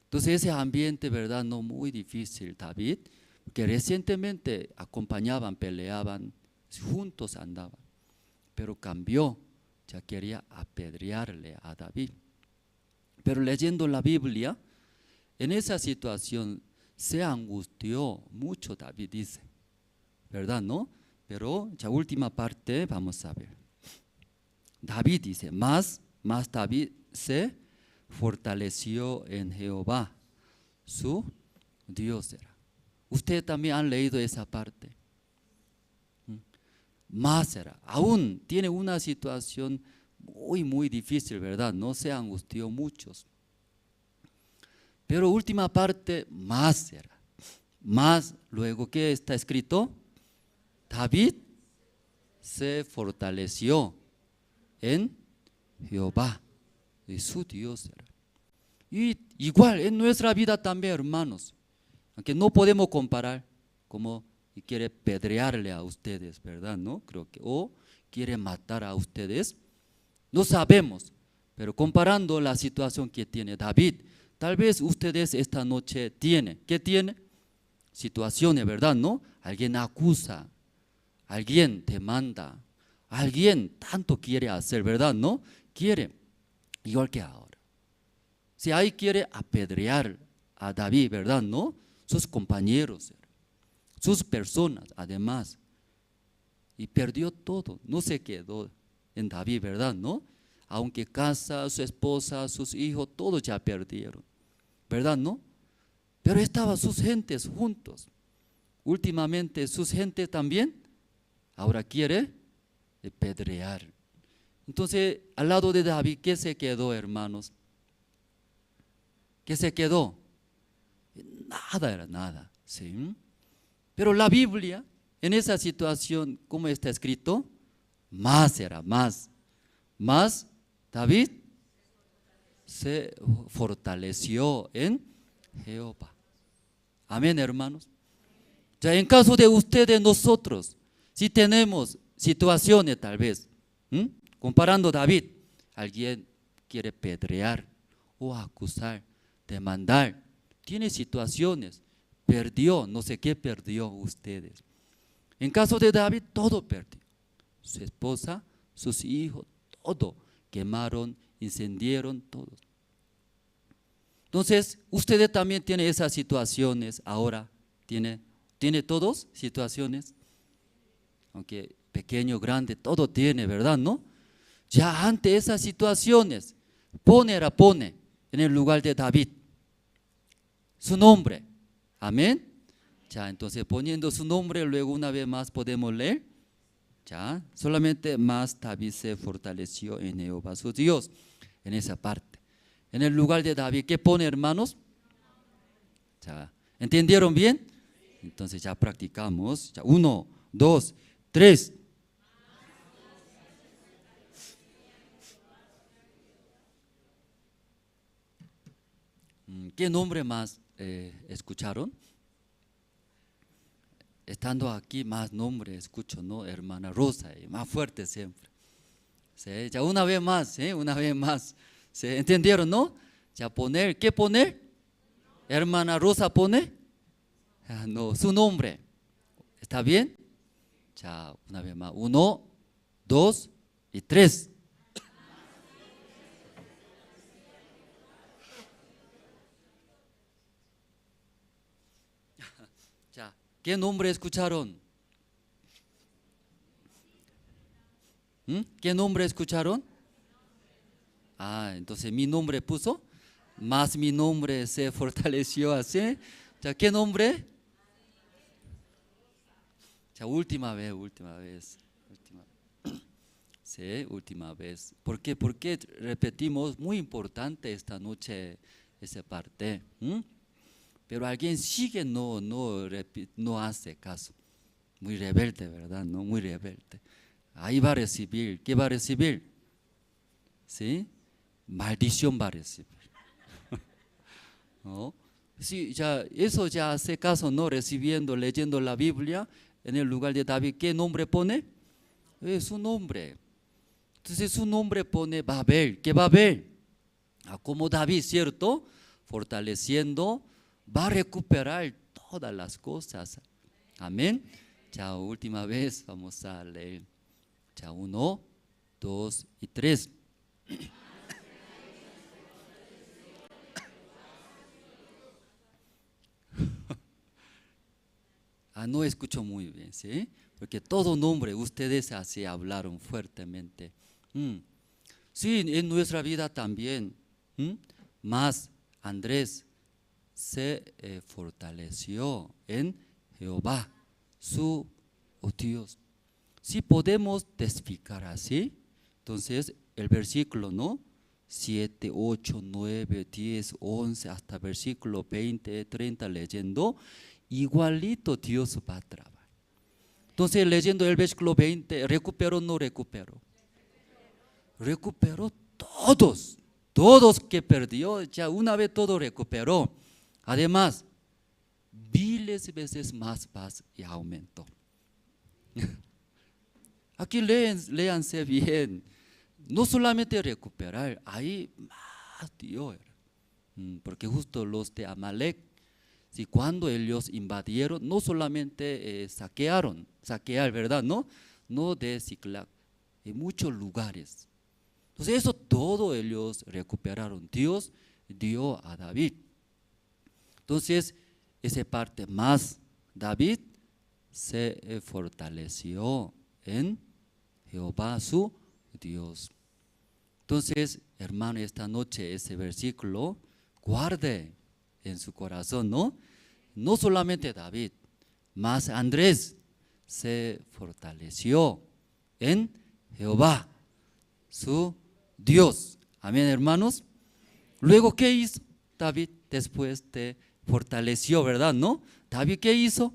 Entonces ese ambiente, ¿verdad? No muy difícil. David, que recientemente acompañaban, peleaban, juntos andaban, pero cambió, ya quería apedrearle a David. Pero leyendo la Biblia, en esa situación se angustió mucho David, dice, ¿verdad? ¿No? Pero ya última parte vamos a ver. David dice, más David se fortaleció en Jehová, su Dios era. Ustedes también han leído esa parte. Más era, aún tiene una situación muy difícil, ¿verdad? No se angustió muchos. Pero última parte, más era. Más, luego, ¿qué está escrito? David se fortaleció en Jehová, y su Dios era. Y igual en nuestra vida también, hermanos, aunque no podemos comparar, como quiere pedrearle a ustedes, ¿verdad? ¿No? Creo que, o quiere matar a ustedes, no sabemos, pero comparando la situación que tiene David, tal vez ustedes esta noche tienen, ¿qué tiene? Situaciones, ¿verdad? ¿No? Alguien acusa, alguien te manda, alguien tanto quiere hacer, ¿verdad? ¿No? Quiere, igual que ahora. Si ahí quiere apedrear a David, ¿verdad? ¿No? Sus compañeros, sus personas, además. Y perdió todo, no se quedó en David, ¿verdad? ¿No? Aunque casa, su esposa, sus hijos, todos ya perdieron, ¿verdad? ¿No? Pero estaban sus gentes juntos. Últimamente sus gentes también, ahora quiere pedrear. Entonces, al lado de David, ¿qué se quedó, hermanos? ¿Qué se quedó? Nada era nada, ¿sí? Pero la Biblia, en esa situación, ¿cómo está escrito? Más era, más. Más David se fortaleció en Jehová. Amén, hermanos. Ya en caso de ustedes, nosotros, si tenemos situaciones tal vez, comparando a David, alguien quiere pedrear o acusar, demandar, tiene situaciones, perdió, no sé qué perdió ustedes. En caso de David, todo perdió. Su esposa, sus hijos, todo quemaron, incendiaron, todo. Entonces, ustedes también tienen esas situaciones ahora, ¿tiene todos situaciones? Aunque pequeño, grande, todo tiene, ¿verdad? ¿No? Ya ante esas situaciones, pone en el lugar de David su nombre. Amén. Ya, entonces poniendo su nombre, luego una vez más podemos leer. Ya, solamente más David se fortaleció en Jehová su Dios, en esa parte. En el lugar de David, ¿qué pone, hermanos? Ya, ¿entendieron bien? Entonces ya practicamos. Ya, 1, 2, 3. ¿Qué nombre más escucharon? Estando aquí, más nombre escucho, ¿no? Hermana Rosa, más fuerte siempre. ¿Sí? Ya una vez más, una vez más. ¿Sí? ¿Entendieron, no? Ya poner, ¿qué poner? Hermana Rosa pone, no, su nombre. ¿Está bien? Ya, una vez más. 1, 2 y 3. Ya, ¿qué nombre escucharon? ¿Qué nombre escucharon? Entonces mi nombre puso, más mi nombre se fortaleció así. Ya, ¿qué nombre? Ya, última vez. Sí, última vez. ¿Por qué? Porque repetimos, muy importante esta noche esa parte. Pero alguien sigue, no hace caso. Muy rebelde, ¿verdad? No, muy rebelde. Ahí va a recibir. ¿Qué va a recibir? ¿Sí? Maldición va a recibir. ¿No? Sí, ya, eso ya hace caso, ¿no? Recibiendo, leyendo la Biblia, en el lugar de David, ¿qué nombre pone? Es su nombre. Entonces su nombre pone Babel. ¿Qué Babel? Como David, ¿cierto? Fortaleciendo, va a recuperar todas las cosas. Amén. Ya, última vez vamos a leer. Ya, 1, 2 y 3. No escucho muy bien, ¿sí? Porque todo nombre, ustedes así hablaron fuertemente. Sí, en nuestra vida también, más Andrés se fortaleció en Jehová, su Dios. Si podemos testificar así, entonces el versículo, ¿no? 7, 8, 9, 10, 11, hasta versículo 20, 30 leyendo, igualito Dios va a trabajar. Entonces leyendo el versículo 20, ¿recuperó o no recuperó? Recuperó todos que perdió, ya una vez todo recuperó. Además, miles veces más paz y aumento. Aquí léanse bien. No solamente recuperar, ahí más Dios. Porque justo los de Amalek, si cuando ellos invadieron, no solamente saquear, ¿verdad? No de Ziklag, en muchos lugares. Entonces eso todo ellos recuperaron. Dios dio a David. Entonces esa parte más, David se fortaleció en Jehová su Dios. Entonces, hermano, esta noche ese versículo guarde en su corazón, ¿no? No solamente David, mas Andrés se fortaleció en Jehová, su Dios. Amén, hermanos. Luego, ¿qué hizo David después de fortaleció, verdad, no? David, ¿qué hizo?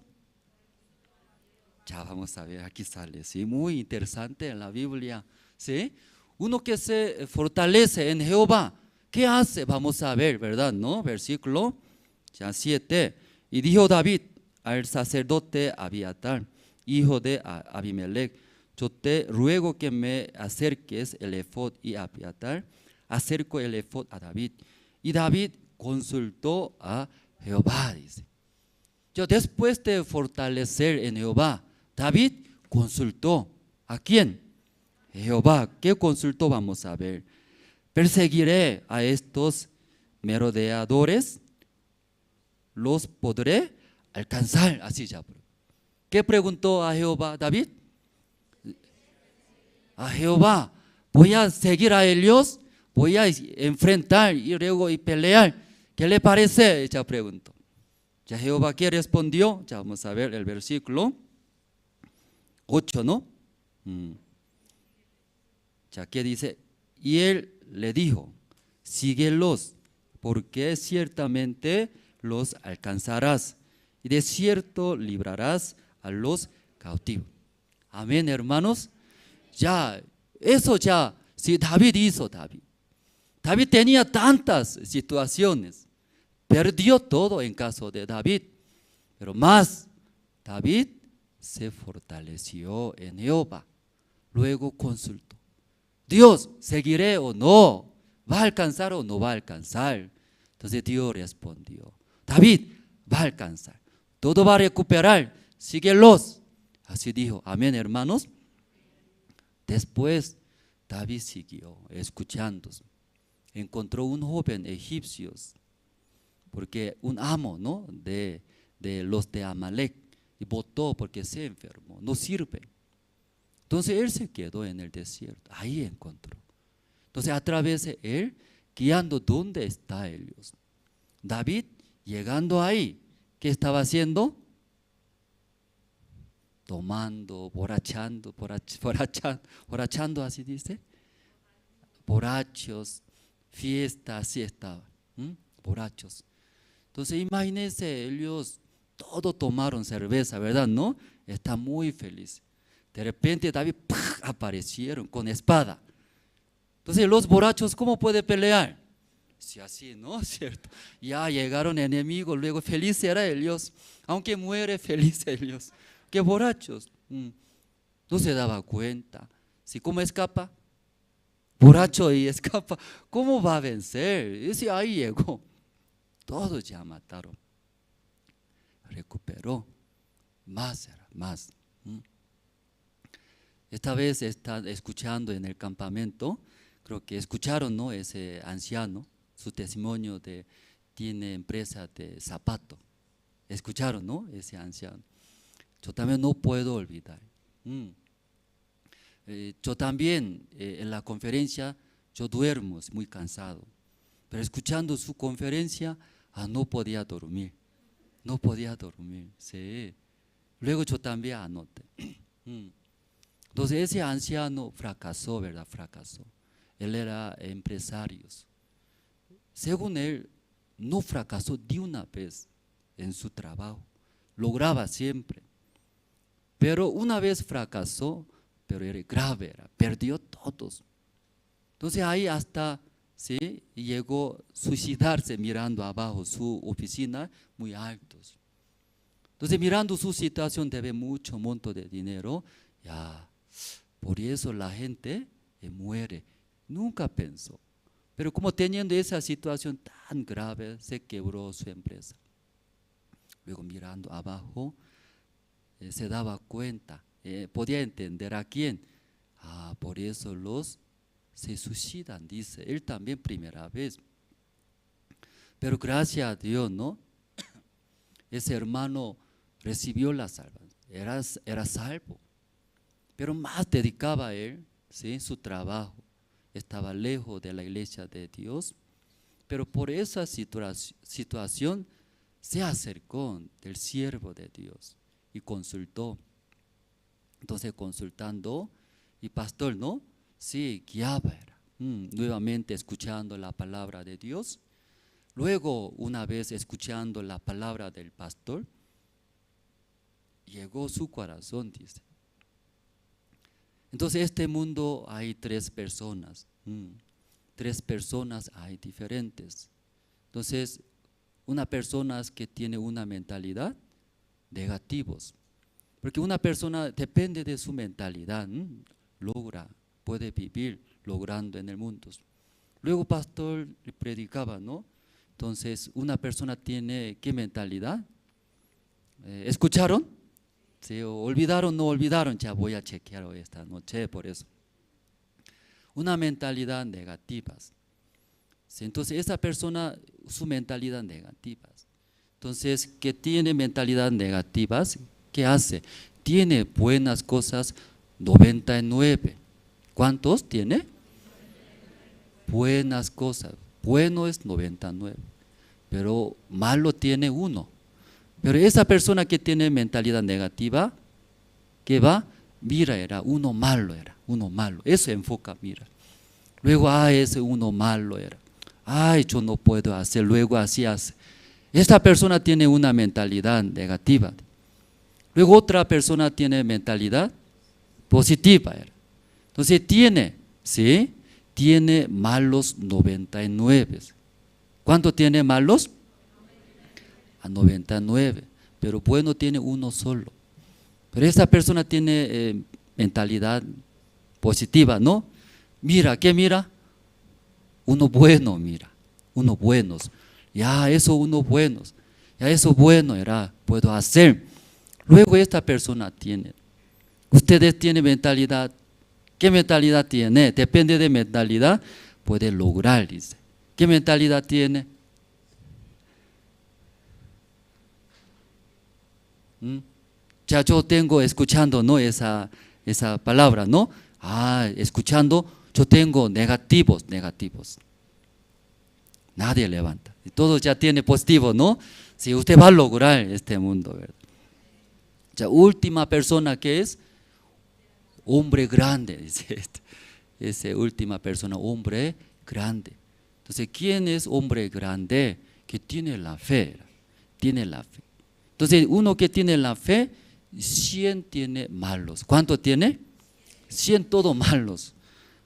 Ya vamos a ver, aquí sale, sí, muy interesante en la Biblia, ¿sí? Uno que se fortalece en Jehová, ¿qué hace? Vamos a ver, ¿verdad? ¿No? Versículo ya 7. Y dijo David al sacerdote Abiatar, hijo de Abimelech: yo te ruego que me acerques el efod. Y Abiatar acercó el efod a David. Y David consultó a Jehová, dice. Yo después de fortalecer en Jehová, David consultó ¿a quién? Jehová. ¿Qué consultó? Vamos a ver. Perseguiré a estos merodeadores, los podré alcanzar. Así ya. ¿Qué preguntó a Jehová David? A Jehová, voy a seguir a ellos, voy a enfrentar y luego y pelear. ¿Qué le parece? Ya preguntó. Ya Jehová, ¿qué respondió? Ya vamos a ver el versículo 8, ¿no? Ya, ¿qué dice? Y él le dijo: síguelos, porque ciertamente los alcanzarás, y de cierto librarás a los cautivos. Amén, hermanos. Ya, eso ya, si David hizo, David tenía tantas situaciones, perdió todo en caso de David, pero más, David se fortaleció en Jehová. Luego consultó: Dios, ¿seguiré o no? ¿Va a alcanzar o no va a alcanzar? Entonces Dios respondió: David, va a alcanzar, todo va a recuperar, síguelos. Así dijo. Amén, hermanos. Después David siguió escuchando. Encontró un joven egipcio, porque un amo, ¿no?, de los de Amalek, y votó porque se enfermó, no sirve. Entonces él se quedó en el desierto, ahí encontró. Entonces a través de él, guiando dónde está ellos. David llegando ahí, ¿qué estaba haciendo? Tomando, borrachando, así dice. Borrachos, fiesta, así estaba, borrachos. Entonces imagínense, ellos todos tomaron cerveza, ¿verdad? ¿No? Está muy feliz. De repente David aparecieron con espada. Entonces los borrachos, ¿cómo puede pelear? Si así, ¿no? ¿Cierto? Ya llegaron enemigos, luego feliz era ellos, aunque muere feliz ellos. ¡Qué borrachos! No se daba cuenta. ¿Sí? ¿Cómo escapa? Borracho y escapa. ¿Cómo va a vencer? Y si ahí llegó, todos ya mataron. Recuperó. Más era, más. Esta vez están escuchando en el campamento, creo que escucharon, ¿no?, ese anciano, su testimonio de tiene empresa de zapato. Escucharon, ¿no?, ese anciano. Yo también no puedo olvidar. Yo también en la conferencia yo duermo, es muy cansado, pero escuchando su conferencia no podía dormir, sí. Luego yo también anoté. Entonces ese anciano fracasó, ¿verdad? Fracasó. Él era empresario. Según él, no fracasó de una vez en su trabajo, lograba siempre. Pero una vez fracasó, pero era grave, perdió todos. Entonces ahí hasta, ¿sí?, llegó a suicidarse mirando abajo su oficina, muy altos. Entonces mirando su situación, debe mucho monto de dinero, ya, por eso la gente muere. Nunca pensó, pero como teniendo esa situación tan grave, se quebró su empresa. Luego mirando abajo, se daba cuenta, podía entender a quién. Por eso los se suicidan, dice él también primera vez. Pero gracias a Dios, ¿no?, ese hermano recibió la salvación, era salvo, pero más dedicaba a él ¿sí? Su trabajo estaba lejos de la iglesia de Dios, pero por esa situación se acercó del siervo de Dios y consultó. Entonces consultando, y pastor, ¿no? Sí, guiaba era. Nuevamente escuchando la palabra de Dios. Luego, una vez escuchando la palabra del pastor, llegó su corazón, dice. Entonces, este mundo hay tres personas. Tres personas hay diferentes. Entonces, una persona que tiene una mentalidad negativos. Porque una persona depende de su mentalidad, puede vivir logrando en el mundo. Luego pastor predicaba, ¿no? Entonces una persona tiene ¿qué mentalidad? ¿Escucharon? ¿Sí? ¿O olvidaron? No olvidaron, ya voy a chequear hoy esta noche por eso. Una mentalidad negativa. ¿Sí? Entonces esa persona, su mentalidad negativa. Entonces, que tiene mentalidad negativas, ¿qué hace? Tiene buenas cosas 99. ¿Cuántos tiene? Buenas cosas. Bueno es 99, pero malo tiene 1. Pero esa persona que tiene mentalidad negativa, ¿qué va? Mira, era uno malo, eso enfoca, mira. Luego, ese uno malo era. Yo no puedo hacer, luego así hace. Esta persona tiene una mentalidad negativa. Luego otra persona tiene mentalidad positiva. Entonces tiene malos 99. ¿Cuánto tiene malos? 99. Pero bueno tiene uno solo. Pero esta persona tiene mentalidad positiva, ¿no? Mira, ¿qué mira? Uno bueno, mira. Uno buenos. Ya eso uno buenos. Ya eso bueno era, puedo hacer. Luego esta persona tiene. Ustedes tienen mentalidad. ¿Qué mentalidad tiene? Depende de mentalidad, puede lograr, dice. ¿Qué mentalidad tiene? Ya yo tengo escuchando, ¿no? Esa palabra, ¿no? Escuchando, yo tengo negativos. Nadie levanta. Y todo ya tiene positivo, ¿no? Si usted va a lograr este mundo, ¿verdad? Ya última persona que es hombre grande, dice esa última persona, hombre grande. Entonces, ¿quién es hombre grande? Que tiene la fe, Entonces, uno que tiene la fe, 100 tiene malos. ¿Cuánto tiene? 100 todos malos.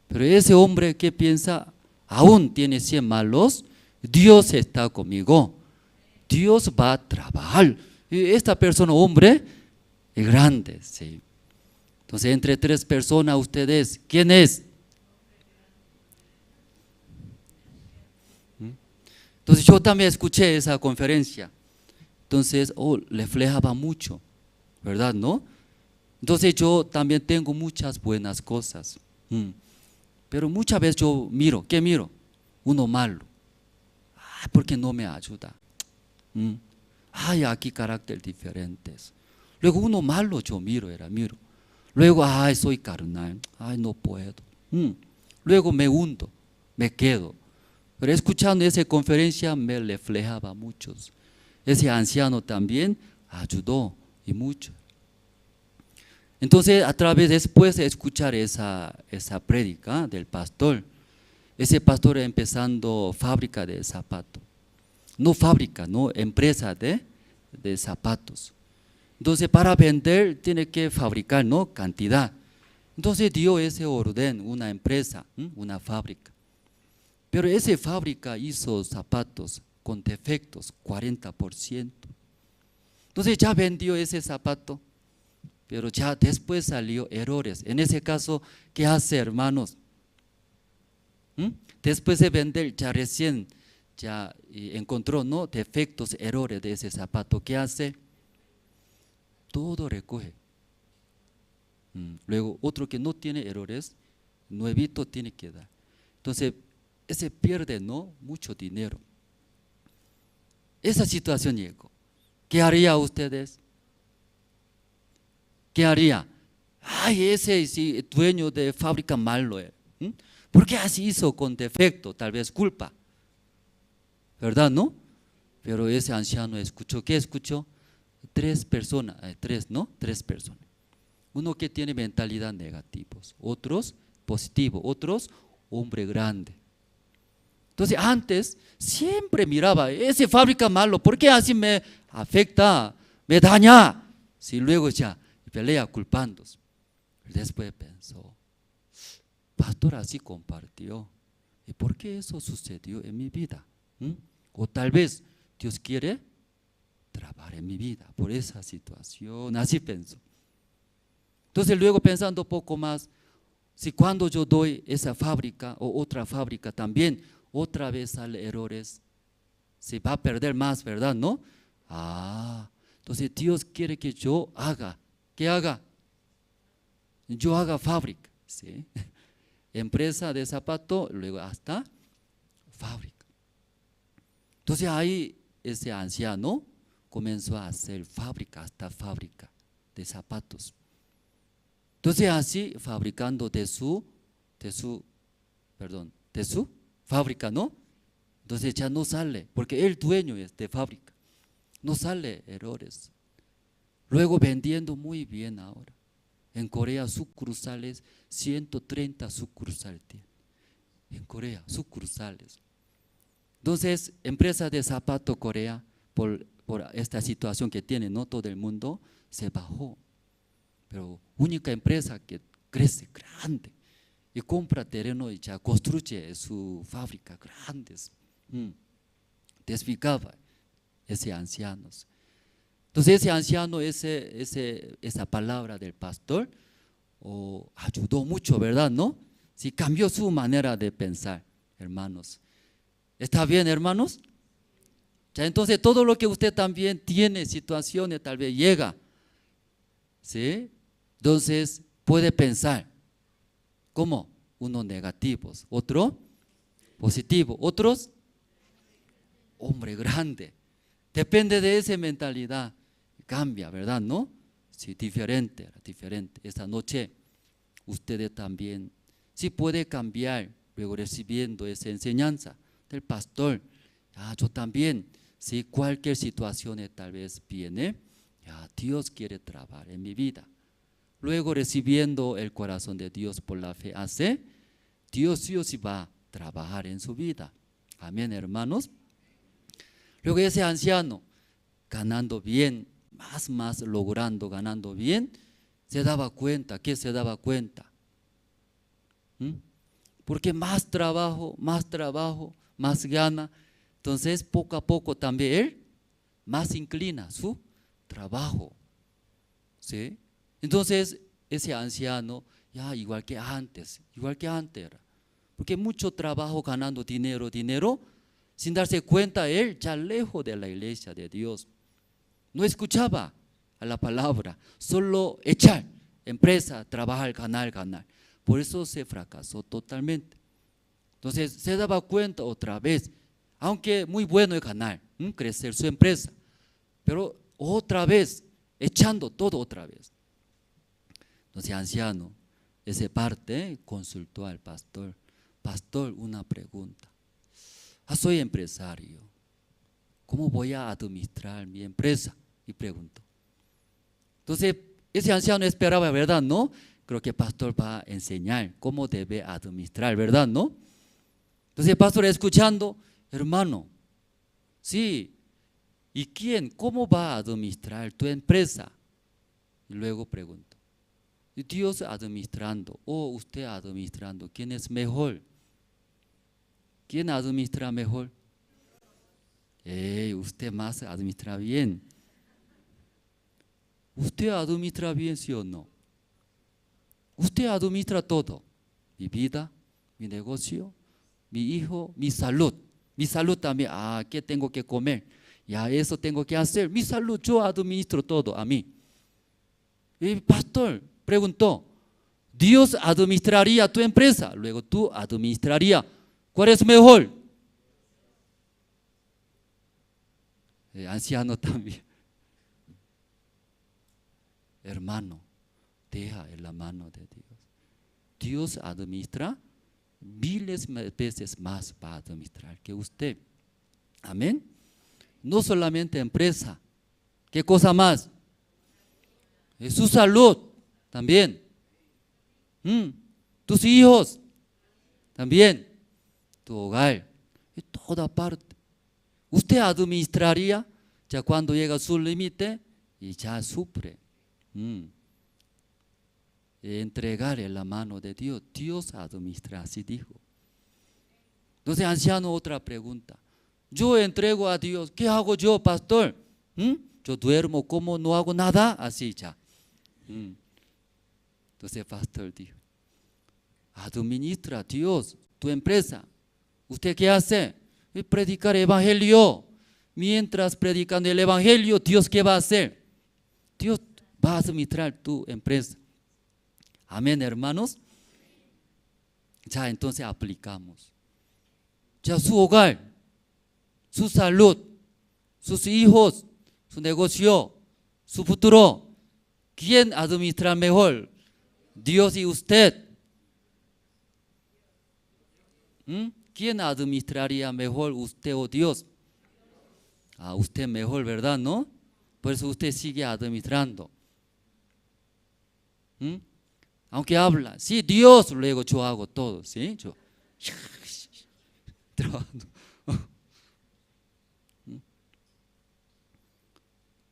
Pero ese hombre que piensa, aún tiene 100 malos, Dios está conmigo. Dios va a trabajar. Y esta persona, hombre, es grande, sí. Entonces, entre tres personas, ustedes, ¿quién es? Entonces, yo también escuché esa conferencia. Entonces, reflejaba mucho, ¿verdad? ¿No? Entonces, yo también tengo muchas buenas cosas. Pero muchas veces yo miro, ¿qué miro? Uno malo. Porque no me ayuda. Aquí carácter diferentes. Luego uno malo yo miro. Luego, soy carnal, no puedo. Luego me hundo, me quedo. Pero escuchando esa conferencia me reflejaba muchos. Ese anciano también ayudó y mucho. Entonces, después de escuchar esa prédica del pastor, ese pastor empezando fábrica de zapatos. No fábrica, no empresa de zapatos. Entonces, para vender tiene que fabricar, ¿no? Cantidad. Entonces dio ese orden, una empresa, una fábrica. Pero esa fábrica hizo zapatos con defectos, 40%. Entonces ya vendió ese zapato, pero ya después salió errores. En ese caso, ¿qué hace, hermanos? Después de vender, ya recién encontró, ¿no? Defectos, errores de ese zapato. ¿Qué hace? Todo recoge. Luego otro que no tiene errores, nuevito tiene que dar. Entonces, ese pierde, ¿no? Mucho dinero. Esa situación llegó. ¿Qué haría ustedes? ¿Qué haría? ay, ese sí, dueño de fábrica malo. ¿Por qué así hizo con defecto? Tal vez culpa, ¿verdad? ¿No? Pero ese anciano escuchó, ¿qué escuchó? Tres personas, tres personas. Uno que tiene mentalidad negativa, otros positivo, otros hombre grande. Entonces antes siempre miraba, ese fábrica malo, ¿por qué así me afecta, me daña? Si luego ya pelea culpándose. Después pensó, pastor así compartió, ¿y por qué eso sucedió en mi vida? O tal vez Dios quiere trabajar en mi vida por esa situación, así pensó. Entonces luego pensando un poco más, si cuando yo doy esa fábrica o otra fábrica también, otra vez sale errores, se va a perder más, ¿verdad? ¿No? Entonces Dios quiere que yo haga, ¿qué haga? Yo haga fábrica, ¿sí? Empresa de zapato, luego hasta fábrica. Entonces ahí ese anciano comenzó a hacer fábrica, hasta fábrica de zapatos. Entonces así fabricando de su fábrica, ¿no? Entonces ya no sale, porque el dueño es de fábrica, no sale errores. Luego vendiendo muy bien ahora. En Corea sucursales, 130 sucursales tiene. En Corea, sucursales. Entonces, empresa de zapato Corea, por esta situación que tiene, ¿no? Todo el mundo se bajó. Pero única empresa que crece grande y compra terreno y ya construye su fábrica grandes. Desfigaba ese anciano. Entonces ese anciano, esa palabra del pastor ayudó mucho, ¿verdad? ¿No? Sí, cambió su manera de pensar, hermanos. ¿Está bien, hermanos? Ya, entonces todo lo que usted también tiene, situaciones, tal vez llega, ¿sí? Entonces puede pensar, ¿cómo? Uno negativos, otro positivo, otros hombre grande. Depende de esa mentalidad, cambia, ¿verdad? ¿No? Sí, diferente. Esta noche ustedes también sí puede cambiar, luego recibiendo esa enseñanza del pastor. Yo también, si cualquier situación tal vez viene, Dios quiere trabajar en mi vida. Luego recibiendo el corazón de Dios por la fe hace, Dios sí o sí va a trabajar en su vida. Amén, hermanos. Luego ese anciano, ganando bien, más logrando, ganando bien, se daba cuenta. ¿Qué se daba cuenta? Porque más trabajo, más gana. Entonces poco a poco también él más inclina su trabajo, ¿sí? Entonces ese anciano ya igual que antes era. Porque mucho trabajo ganando dinero, sin darse cuenta él ya lejos de la iglesia de Dios. No escuchaba a la palabra, solo echar, empresa, trabajar, ganar. Por eso se fracasó totalmente. Entonces se daba cuenta otra vez, aunque muy bueno es ganar, crecer su empresa, pero otra vez, echando todo otra vez. Entonces anciano, esa parte consultó al pastor. Pastor, una pregunta. Soy empresario, ¿cómo voy a administrar mi empresa? Y preguntó. Entonces ese anciano esperaba, ¿verdad? ¿No? Creo que el pastor va a enseñar cómo debe administrar, ¿verdad? ¿No? Entonces el pastor escuchando, hermano, sí, ¿y quién? ¿Cómo va a administrar tu empresa? Y luego preguntó, Dios administrando o usted administrando, ¿quién es mejor? ¿Quién administra mejor? Usted más administra bien. ¿Usted administra bien, sí o no? Usted administra todo, mi vida, mi negocio, mi hijo, mi salud. Mi salud también, ¿qué tengo que comer? Ya eso tengo que hacer. Mi salud, yo administro todo a mí. El pastor preguntó, Dios administraría tu empresa, luego tú administrarías. ¿Cuál es mejor? El anciano también. Hermano, deja en la mano de Dios. Dios administra, miles de veces más va a administrar que usted. Amén. No solamente empresa, ¿qué cosa más? Es su salud también. Tus hijos también, tu hogar, en toda parte. Usted administraría ya cuando llega a su límite y ya sufre. Entregar en la mano de Dios. Dios administra, así dijo. Entonces, anciano, otra pregunta. Yo entrego a Dios, ¿qué hago yo, pastor? Yo duermo, como, no hago nada, así ya. Entonces el pastor dijo, administra a Dios tu empresa. ¿Usted qué hace? Predicar el evangelio. Mientras predican el evangelio, Dios ¿qué va a hacer? Dios va a administrar tu empresa. Amén, hermanos. Ya entonces aplicamos. Ya su hogar, su salud, sus hijos, su negocio, su futuro. ¿Quién administra mejor? Dios y usted. ¿Quién administraría mejor, usted o Dios? Usted mejor, ¿verdad? ¿No? Por eso usted sigue administrando. Aunque habla, sí, Dios, luego yo hago todo, ¿sí? Yo trabajando.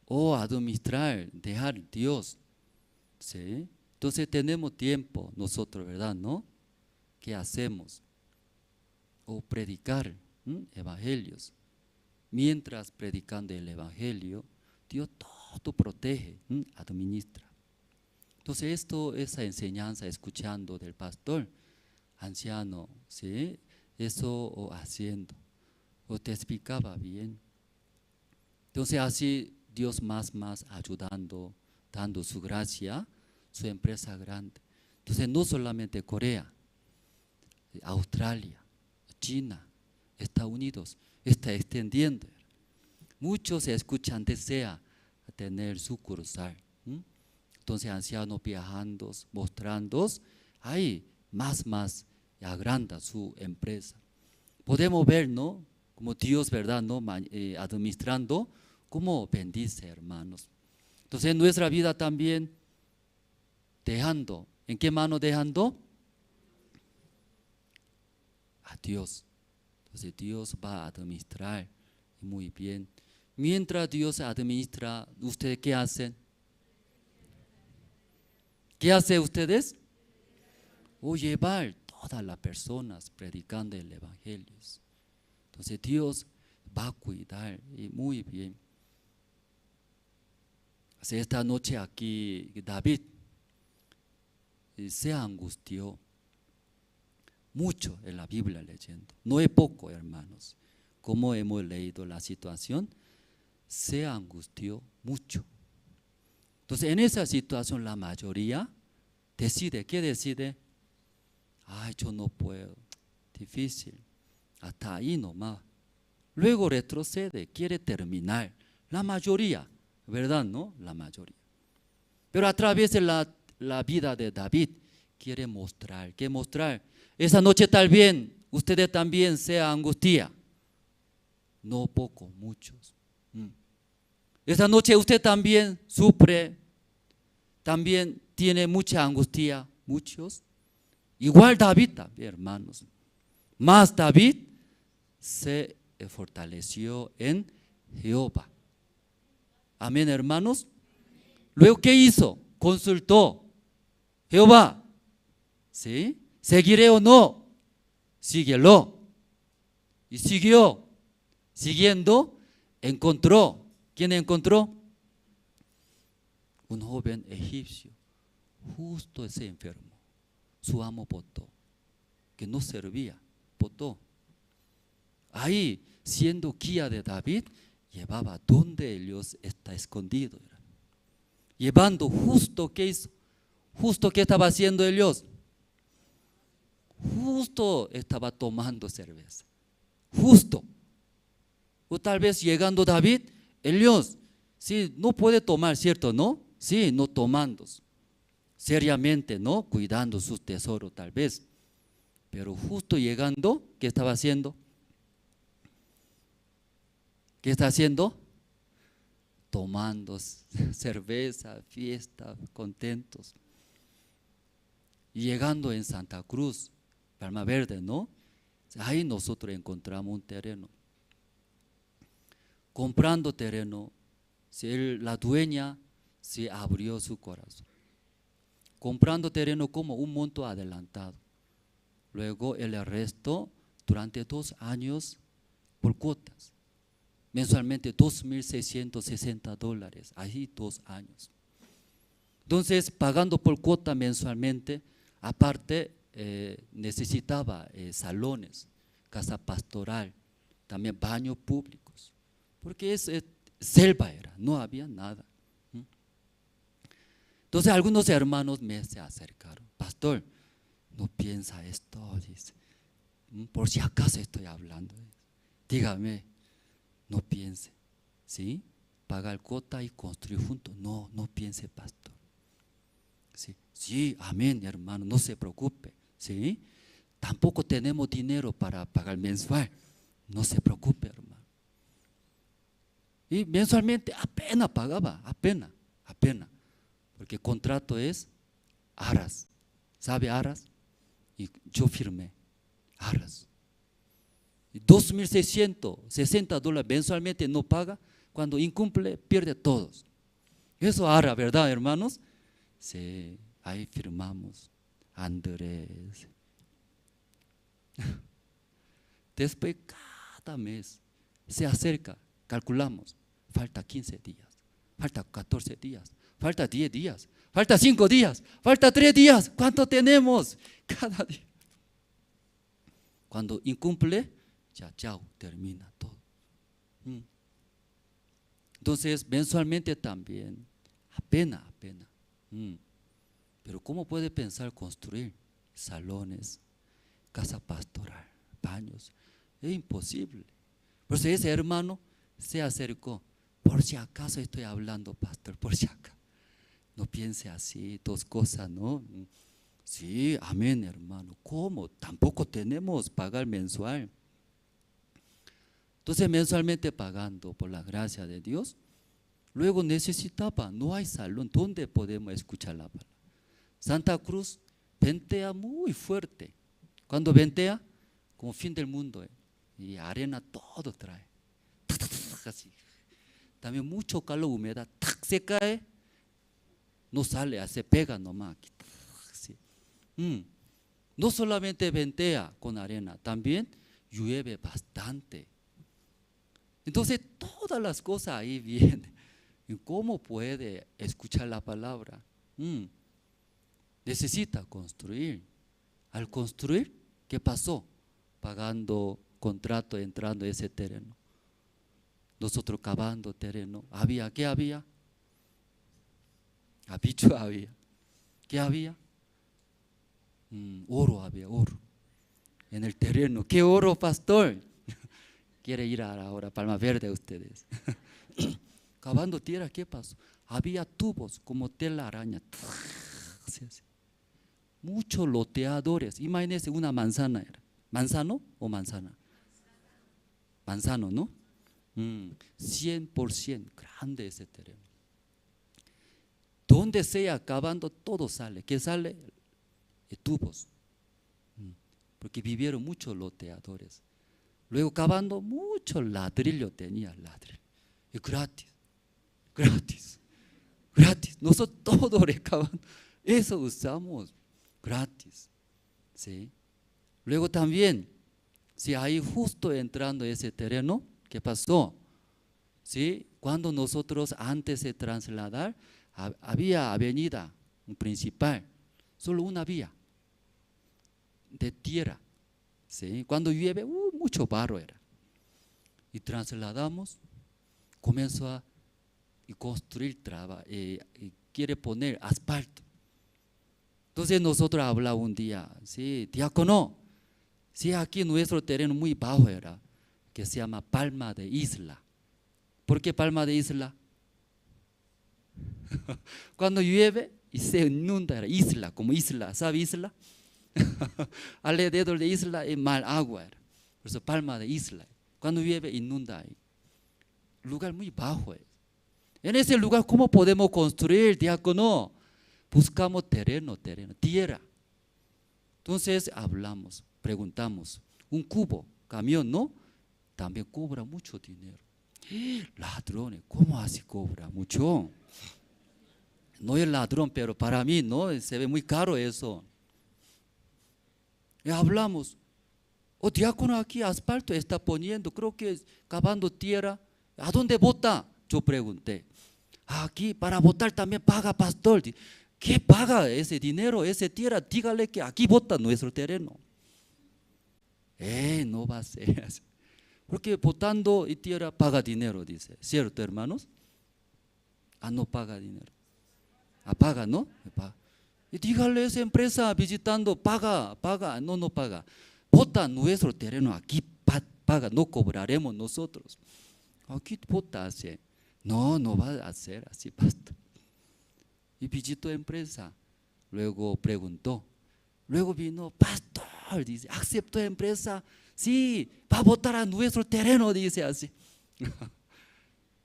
O administrar, dejar Dios, ¿sí? Entonces tenemos tiempo nosotros, ¿verdad? ¿No? ¿Qué hacemos? O predicar evangelios. Mientras predicando el evangelio, Dios todo protege, administra. Entonces esa enseñanza, escuchando del pastor, anciano, ¿sí? Eso o haciendo, o te explicaba bien. Entonces así Dios más ayudando, dando su gracia, su empresa grande. Entonces no solamente Corea, Australia, China, Estados Unidos, está extendiendo. Muchos escuchan, desea tener sucursal. Entonces ancianos viajando, mostrando, ahí más agranda su empresa. Podemos ver, ¿no? Como Dios, ¿verdad? ¿No? Administrando, cómo bendice, hermanos. Entonces en nuestra vida también dejando. ¿En qué mano dejando? A Dios. Entonces Dios va a administrar muy bien. Mientras Dios administra, ¿ustedes qué hacen? ¿Qué hacen ustedes? O llevar todas las personas predicando el evangelio. Entonces Dios va a cuidar y muy bien. Esta noche aquí David se angustió mucho en la Biblia leyendo. No es poco, hermanos. Como hemos leído la situación, se angustió mucho. Entonces en esa situación la mayoría decide, ¿qué decide? Yo no puedo, difícil, hasta ahí nomás. Luego retrocede, quiere terminar. La mayoría, ¿verdad? ¿No? La mayoría. Pero a través de la vida de David quiere mostrar, ¿qué mostrar? Esa noche tal vez ustedes también se angustia. No poco, muchos. Esa noche usted también sufre, también tiene mucha angustia, muchos. Igual David también, hermanos. Más David se fortaleció en Jehová. Amén, hermanos. Luego, ¿qué hizo? Consultó. Jehová, ¿sí? ¿Seguiré o no? Síguelo. Y siguió. Siguiendo, encontró. ¿Quién encontró? Un joven egipcio. Justo ese enfermo. Su amo votó. Que no servía. Votó. Ahí, siendo guía de David, llevaba donde Dios está escondido. Llevando justo, ¿qué hizo? Justo, ¿qué estaba haciendo Dios? Justo estaba tomando cerveza. Justo. O tal vez llegando David, Dios, sí, no puede tomar, ¿cierto? ¿No? Sí, no tomando. seriamente, ¿no? Cuidando sus tesoros tal vez. Pero justo llegando, ¿qué estaba haciendo? ¿Qué está haciendo? Tomando cerveza, fiesta, contentos. Y llegando en Santa Cruz, Palma Verde, ¿no? Ahí nosotros encontramos un terreno. Comprando terreno, la dueña se abrió su corazón. Comprando terreno como un monto adelantado. Luego el resto durante 2 años por cuotas. Mensualmente $2,660, ahí 2 años. Entonces, pagando por cuota mensualmente, aparte necesitaba salones, casa pastoral, también baños públicos, porque selva era, no había nada. Entonces algunos hermanos me se acercaron, pastor, no piensa esto, dice, por si acaso estoy hablando, dígame, no piense, ¿sí? Pagar cuota y construir juntos, no piense, pastor. Sí, amén, hermano, no se preocupe, ¿sí? Tampoco tenemos dinero para pagar mensual, no se preocupe, hermano. Y mensualmente apenas pagaba, apenas, porque el contrato es arras, ¿sabe arras? Y yo firmé arras. Y $2,660 mensualmente no paga, cuando incumple pierde todos. Eso arras, ¿verdad, hermanos? Sí, ahí firmamos, Andrés. Después cada mes se acerca, calculamos, falta 15 días, falta 14 días, falta 10 días, falta 5 días, falta 3 días, ¿cuánto tenemos? Cada día. Cuando incumple, ya, chao, termina todo. Entonces, mensualmente también, apenas. Pero ¿cómo puede pensar construir salones, casa pastoral, baños? Es imposible. Por eso ese hermano se acercó. Por si acaso estoy hablando, pastor, por si acaso. No piense así, 2 cosas, ¿no? Sí, amén, hermano. ¿Cómo? Tampoco tenemos pagar mensual. Entonces, mensualmente pagando por la gracia de Dios. Luego necesitaba, no hay salón, ¿dónde podemos escuchar la palabra? Santa Cruz ventea muy fuerte. Cuando ventea, como fin del mundo, y arena todo trae. Así. También mucho calor, humedad, se cae, no sale, se pega nomás. Así. No solamente ventea con arena, también llueve bastante. Entonces todas las cosas ahí vienen. ¿Cómo puede escuchar la palabra? Necesita construir. Al construir, ¿qué pasó? Pagando contrato, entrando a ese terreno. Nosotros cavando terreno. ¿Qué había? Bicho había. ¿Qué había? Oro había, oro. En el terreno. ¿Qué oro, pastor? Quiere ir ahora a Palma Verde ustedes. Cavando tierra, ¿qué pasó? Había tubos como tela araña. Muchos loteadores. Imagínense una manzana. ¿Manzano o manzana? Manzano, ¿no? 100% grande ese terreno. Donde sea cavando, todo sale. ¿Qué sale? Tubos. Porque vivieron muchos loteadores. Luego cavando, mucho ladrillo tenía, ladrillo. Y gratis. Nosotros todo recabando. Eso usamos gratis. ¿Sí? Luego también, si ahí justo entrando ese terreno, ¿qué pasó? ¿Sí? Cuando nosotros antes de trasladar, había avenida principal, solo una vía de tierra. ¿Sí? Cuando llueve, mucho barro era. Y trasladamos, comenzó a construir y quiere poner asfalto. Entonces nosotros hablamos un día, sí, diácono, sí, aquí nuestro terreno muy bajo era, que se llama Palma de Isla. ¿Por qué Palma de Isla? Cuando llueve, y se inunda la isla, como isla, ¿sabe isla? Alrededor de isla es mal agua, era. Por eso palma de isla. Cuando llueve inunda ahí. Lugar muy bajo es. En ese lugar, ¿cómo podemos construir, diácono? Buscamos terreno, tierra. Entonces hablamos, preguntamos, un cubo, camión, ¿no? También cobra mucho dinero. Ladrones, ¿cómo así cobra mucho? No es ladrón, pero para mí no, se ve muy caro eso. Y hablamos, diácono, aquí asfalto está poniendo, creo que cavando tierra. ¿A dónde bota? Yo pregunté. Aquí para botar también paga, pastor. ¿Qué paga ese dinero, esa tierra? Dígale que aquí bota nuestro terreno. No va a ser así. Porque botando y tierra paga dinero, dice. ¿Cierto, hermanos? No paga dinero. Paga, ¿no? Paga. Y dígale a esa empresa visitando, paga, no paga. Bota nuestro terreno, aquí paga, no cobraremos nosotros. Aquí bota hace. No va a hacer así, pastor. Y visitó empresa, luego preguntó, luego vino, pastor, dice, ¿aceptó empresa? Sí, va a votar a nuestro terreno, dice así.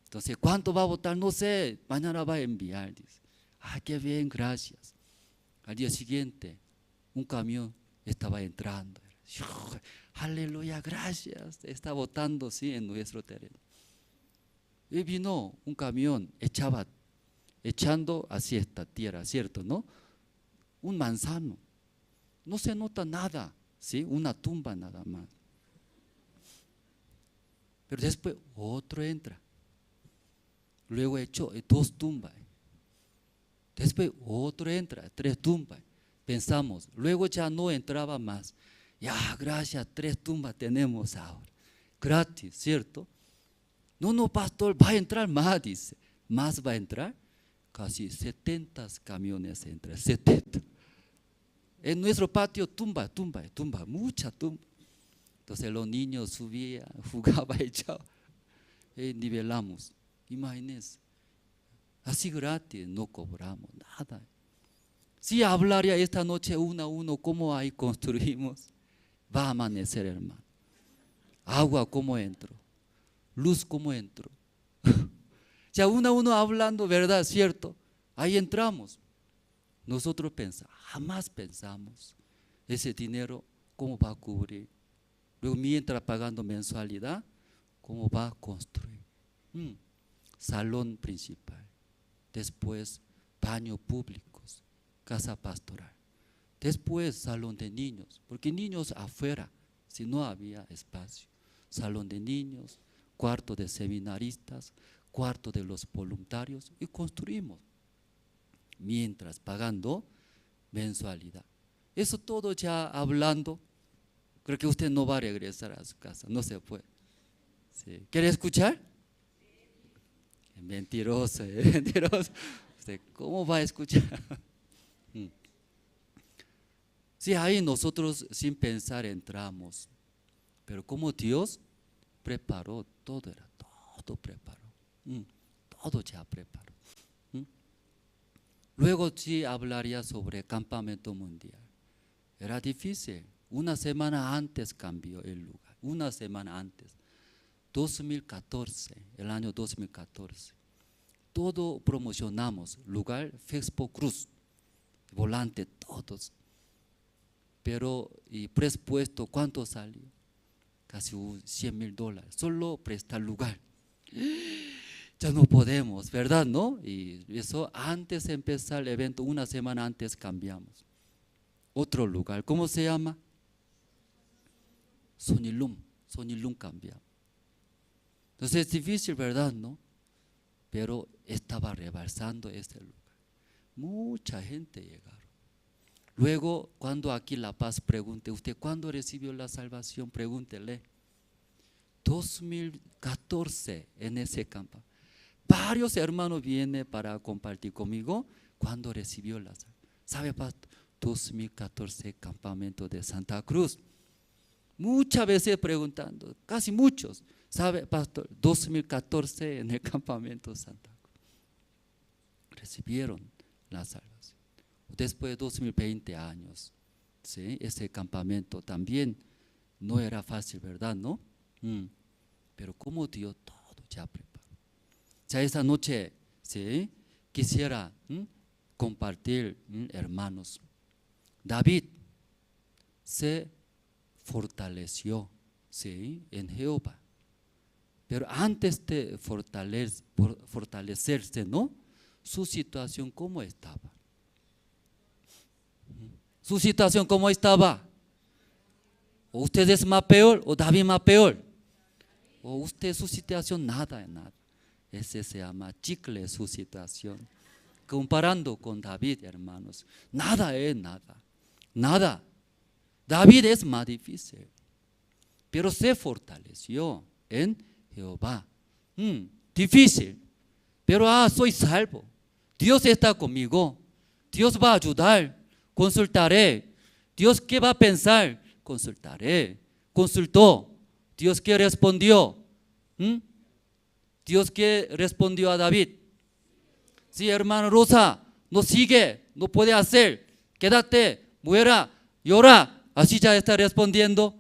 Entonces, ¿cuánto va a votar? No sé, mañana va a enviar, dice. Qué bien, gracias. Al día siguiente, un camión estaba entrando. Aleluya, gracias, está votando, sí, en nuestro terreno. Y vino un camión, echando hacia esta tierra, ¿cierto? ¿No? Un manzano. No se nota nada, ¿sí? Una tumba nada más. Pero después otro entra. Luego echó 2 tumbas. Después otro entra, 3 tumbas. Pensamos, luego ya no entraba más. Ya, gracias, 3 tumbas tenemos ahora. Gratis, ¿cierto? No, pastor, va a entrar más, dice. ¿Más va a entrar? Casi 70 camiones entran, 70. En nuestro patio tumba, mucha tumba. Entonces los niños subían, jugaban, echaban. Nivelamos. Imagínense. Así gratis, no cobramos nada. Si hablaría esta noche uno a uno, cómo ahí construimos, va a amanecer, hermano. Agua, ¿cómo entro? Luz, ¿cómo entro? Ya uno a uno hablando, ¿verdad? ¿Cierto? Ahí entramos. Nosotros jamás pensamos ese dinero, ¿cómo va a cubrir? Luego mientras pagando mensualidad, ¿cómo va a construir? Salón principal. Después baños públicos, casa pastoral. Después salón de niños, porque niños afuera, si no había espacio. Salón de niños, cuarto de seminaristas, cuarto de los voluntarios y construimos. Mientras pagando mensualidad. Eso todo ya hablando, creo que usted no va a regresar a su casa, no se puede. Sí. ¿Quiere escuchar? Mentiroso, mentiroso. ¿Usted cómo va a escuchar? Sí, ahí nosotros sin pensar entramos, pero como Dios preparó, todo preparó, todo ya preparó. Luego sí hablaría sobre campamento mundial. Era difícil, una semana antes cambió el lugar, una semana antes, 2014, el año 2014. Todo promocionamos, lugar Fexpo Cruz, volante, todos. Pero y presupuesto, ¿cuánto salió? Casi $100,000, solo prestar lugar. Ya no podemos, ¿verdad? ¿No? Y eso antes de empezar el evento, una semana antes cambiamos. Otro lugar, ¿cómo se llama? Sonilum cambiamos. Entonces es difícil, ¿verdad? ¿No? Pero estaba rebalsando este lugar. Mucha gente llegaron. Luego, cuando aquí La Paz pregunte, ¿usted cuándo recibió la salvación? Pregúntele. 2014 en ese campo. Varios hermanos vienen para compartir conmigo cuando recibió la salvación. ¿Sabe, pastor? 2014 campamento de Santa Cruz. Muchas veces preguntando, casi muchos. ¿Sabe, pastor? 2014 en el campamento de Santa Cruz. Recibieron la salvación. después de 2020 años, ¿sí? Ese campamento también no era fácil, ¿verdad? ¿No? Pero como Dios todo ya preparó. Ya esta noche, ¿sí? Quisiera compartir, hermanos. David se fortaleció, ¿sí? En Jehová. Pero antes de fortalecerse, ¿no? Su situación, ¿cómo estaba? Su situación, ¿cómo estaba? ¿O usted es más peor o David más peor? ¿O usted su situación? Nada, nada. Ese se llama chicle su situación. Comparando con David, hermanos, nada es nada. Nada. David es más difícil. Pero se fortaleció en Jehová. Difícil. Pero soy salvo. Dios está conmigo. Dios va a ayudar. Consultaré. Dios, ¿qué va a pensar? Consultaré. Consultó. Dios, ¿qué respondió? Dios, ¿qué respondió a David? Sí, hermano Rosa, no sigue, no puede hacer. Quédate, muera, llora. Así ya está respondiendo.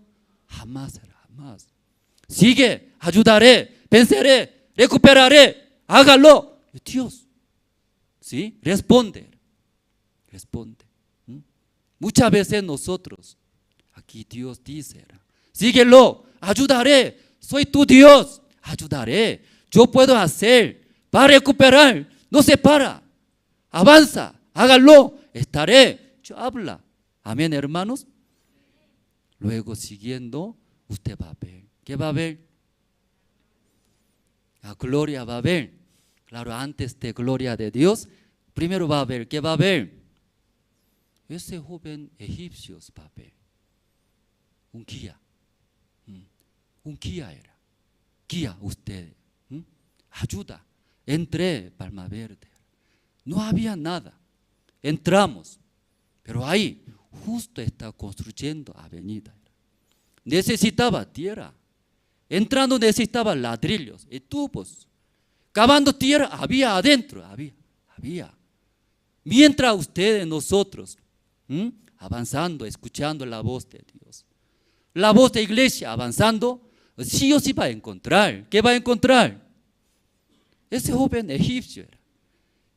Jamás, jamás. Sigue, ayudaré, venceré, recuperaré, hágalo. Dios, ¿sí? Responde. Muchas veces nosotros, aquí Dios dice, síguelo, ayudaré, soy tu Dios, ayudaré, yo puedo hacer, para recuperar, no se para, avanza, hágalo, estaré, yo habla. Amén, hermanos. Luego siguiendo, usted va a ver. ¿Qué va a ver? La gloria va a ver. Claro, antes de gloria de Dios, primero va a ver. ¿Qué va a ver? Ese joven egipcio va a ver. Un guía. Un guía era. Guía usted. Ayuda. Entré, Palma Verde. No había nada. Entramos. Pero ahí justo está construyendo avenida. Necesitaba tierra. Entrando necesitaba ladrillos y tubos. Cavando tierra había adentro. Había. Mientras ustedes, nosotros, avanzando, escuchando la voz de Dios. La voz de iglesia avanzando, sí o sí va a encontrar. ¿Qué va a encontrar? Ese joven egipcio era.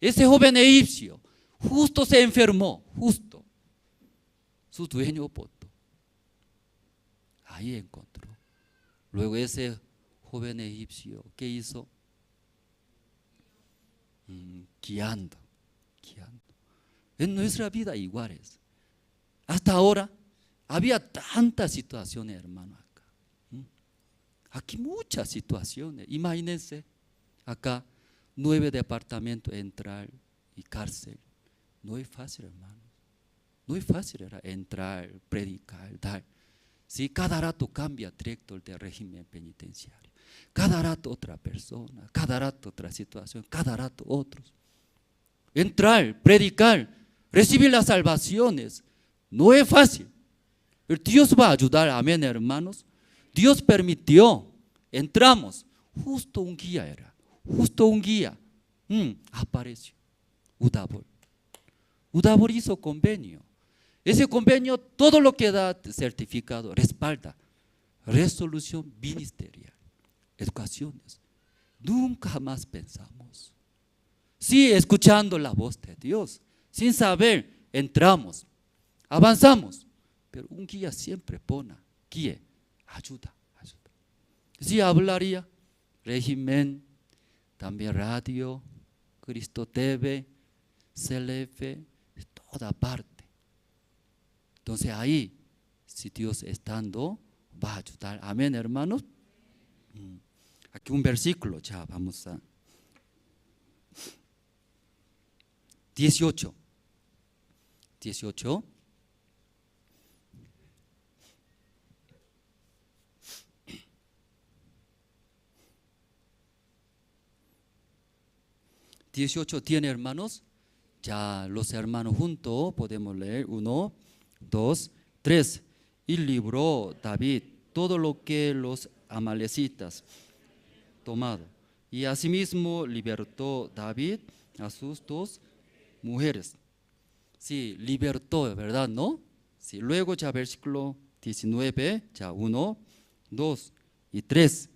Ese joven egipcio justo se enfermó, justo. Su dueño votó. Ahí encontró. Luego ese joven egipcio, ¿qué hizo? Guiando. En nuestra vida iguales. Hasta ahora había tantas situaciones, hermano, acá. Aquí muchas situaciones. Imagínense, acá 9 departamentos entrar y cárcel. No es fácil, hermano. No es fácil era entrar, predicar, dar. Sí, cada rato cambia director de régimen penitenciario. Cada rato otra persona, cada rato otra situación, cada rato otros. Entrar, predicar, recibir las salvaciones, no es fácil. Pero Dios va a ayudar, amén, hermanos. Dios permitió, entramos, justo un guía era, justo un guía. Apareció, Udabor hizo convenio. Ese convenio, todo lo que da certificado, respalda. Resolución ministerial, educaciones. Nunca jamás pensamos. Sí, escuchando la voz de Dios, sin saber, entramos, avanzamos. Pero un guía siempre pone, guía, ayuda. Sí, hablaría, régimen, también radio, Cristo TV, CLF, toda parte. Entonces ahí, si Dios estando, va a ayudar. Amén, hermanos. Aquí un versículo, ya vamos a 18. ¿Tiene, hermanos? Ya los hermanos juntos podemos leer. 1, 2, 3. Y libró David todo lo que los amalecitas tomado. Y asimismo libertó David a sus 2 mujeres. sí, libertó, ¿verdad? ¿No? Sí, luego ya versículo 19, ya 1, 2 y 3.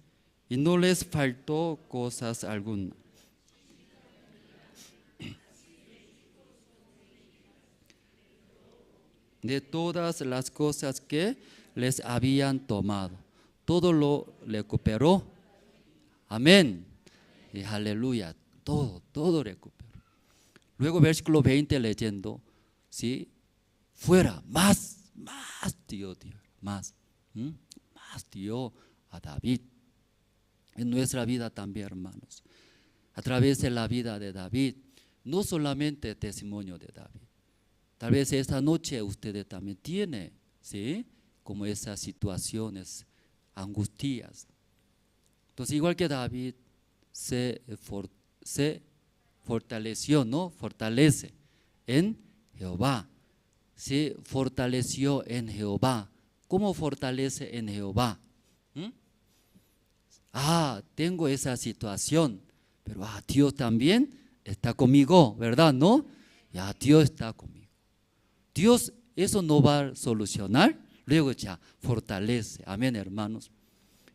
Y no les faltó cosas alguna. De todas las cosas que les habían tomado, todo lo recuperó. Amén. Y aleluya, todo recuperó. Luego versículo 20 leyendo, ¿sí? Fuera, más dio Dios, más dio a David. En nuestra vida también, hermanos, a través de la vida de David, no solamente testimonio de David, tal vez esta noche ustedes también tienen, ¿sí? Como esas situaciones, angustias. Entonces, igual que David se fortaleció, ¿no? Fortalece en Jehová. Se fortaleció en Jehová. ¿Cómo fortalece en Jehová? Tengo esa situación, pero Dios también está conmigo, ¿verdad? ¿No? Ya Dios está conmigo. Dios eso no va a solucionar, luego ya fortalece. Amén, hermanos.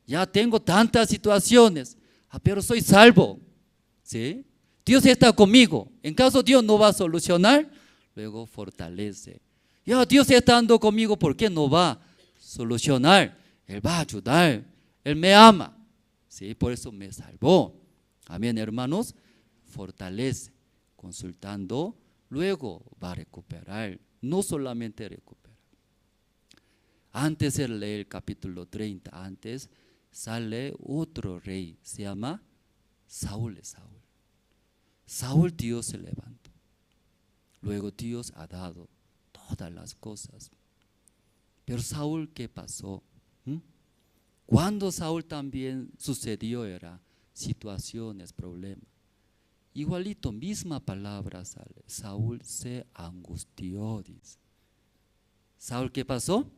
Ya tengo tantas situaciones, pero soy salvo, ¿sí? Dios está conmigo. En caso Dios no va a solucionar, luego fortalece. Ya Dios está dando conmigo, ¿por qué no va a solucionar? Él va a ayudar, Él me ama, ¿sí? Por eso me salvó. Amén, hermanos. Fortalece, consultando, luego va a recuperar. No solamente recupera. Antes de leer el capítulo 30, antes sale otro rey, se llama Saúl. Saúl Dios se levantó. Luego Dios ha dado todas las cosas. Pero Saúl, ¿qué pasó? Cuando Saúl también sucedió era situaciones, problemas. Igualito, misma palabra sale. Saúl se angustió, dice. ¿Saúl qué pasó?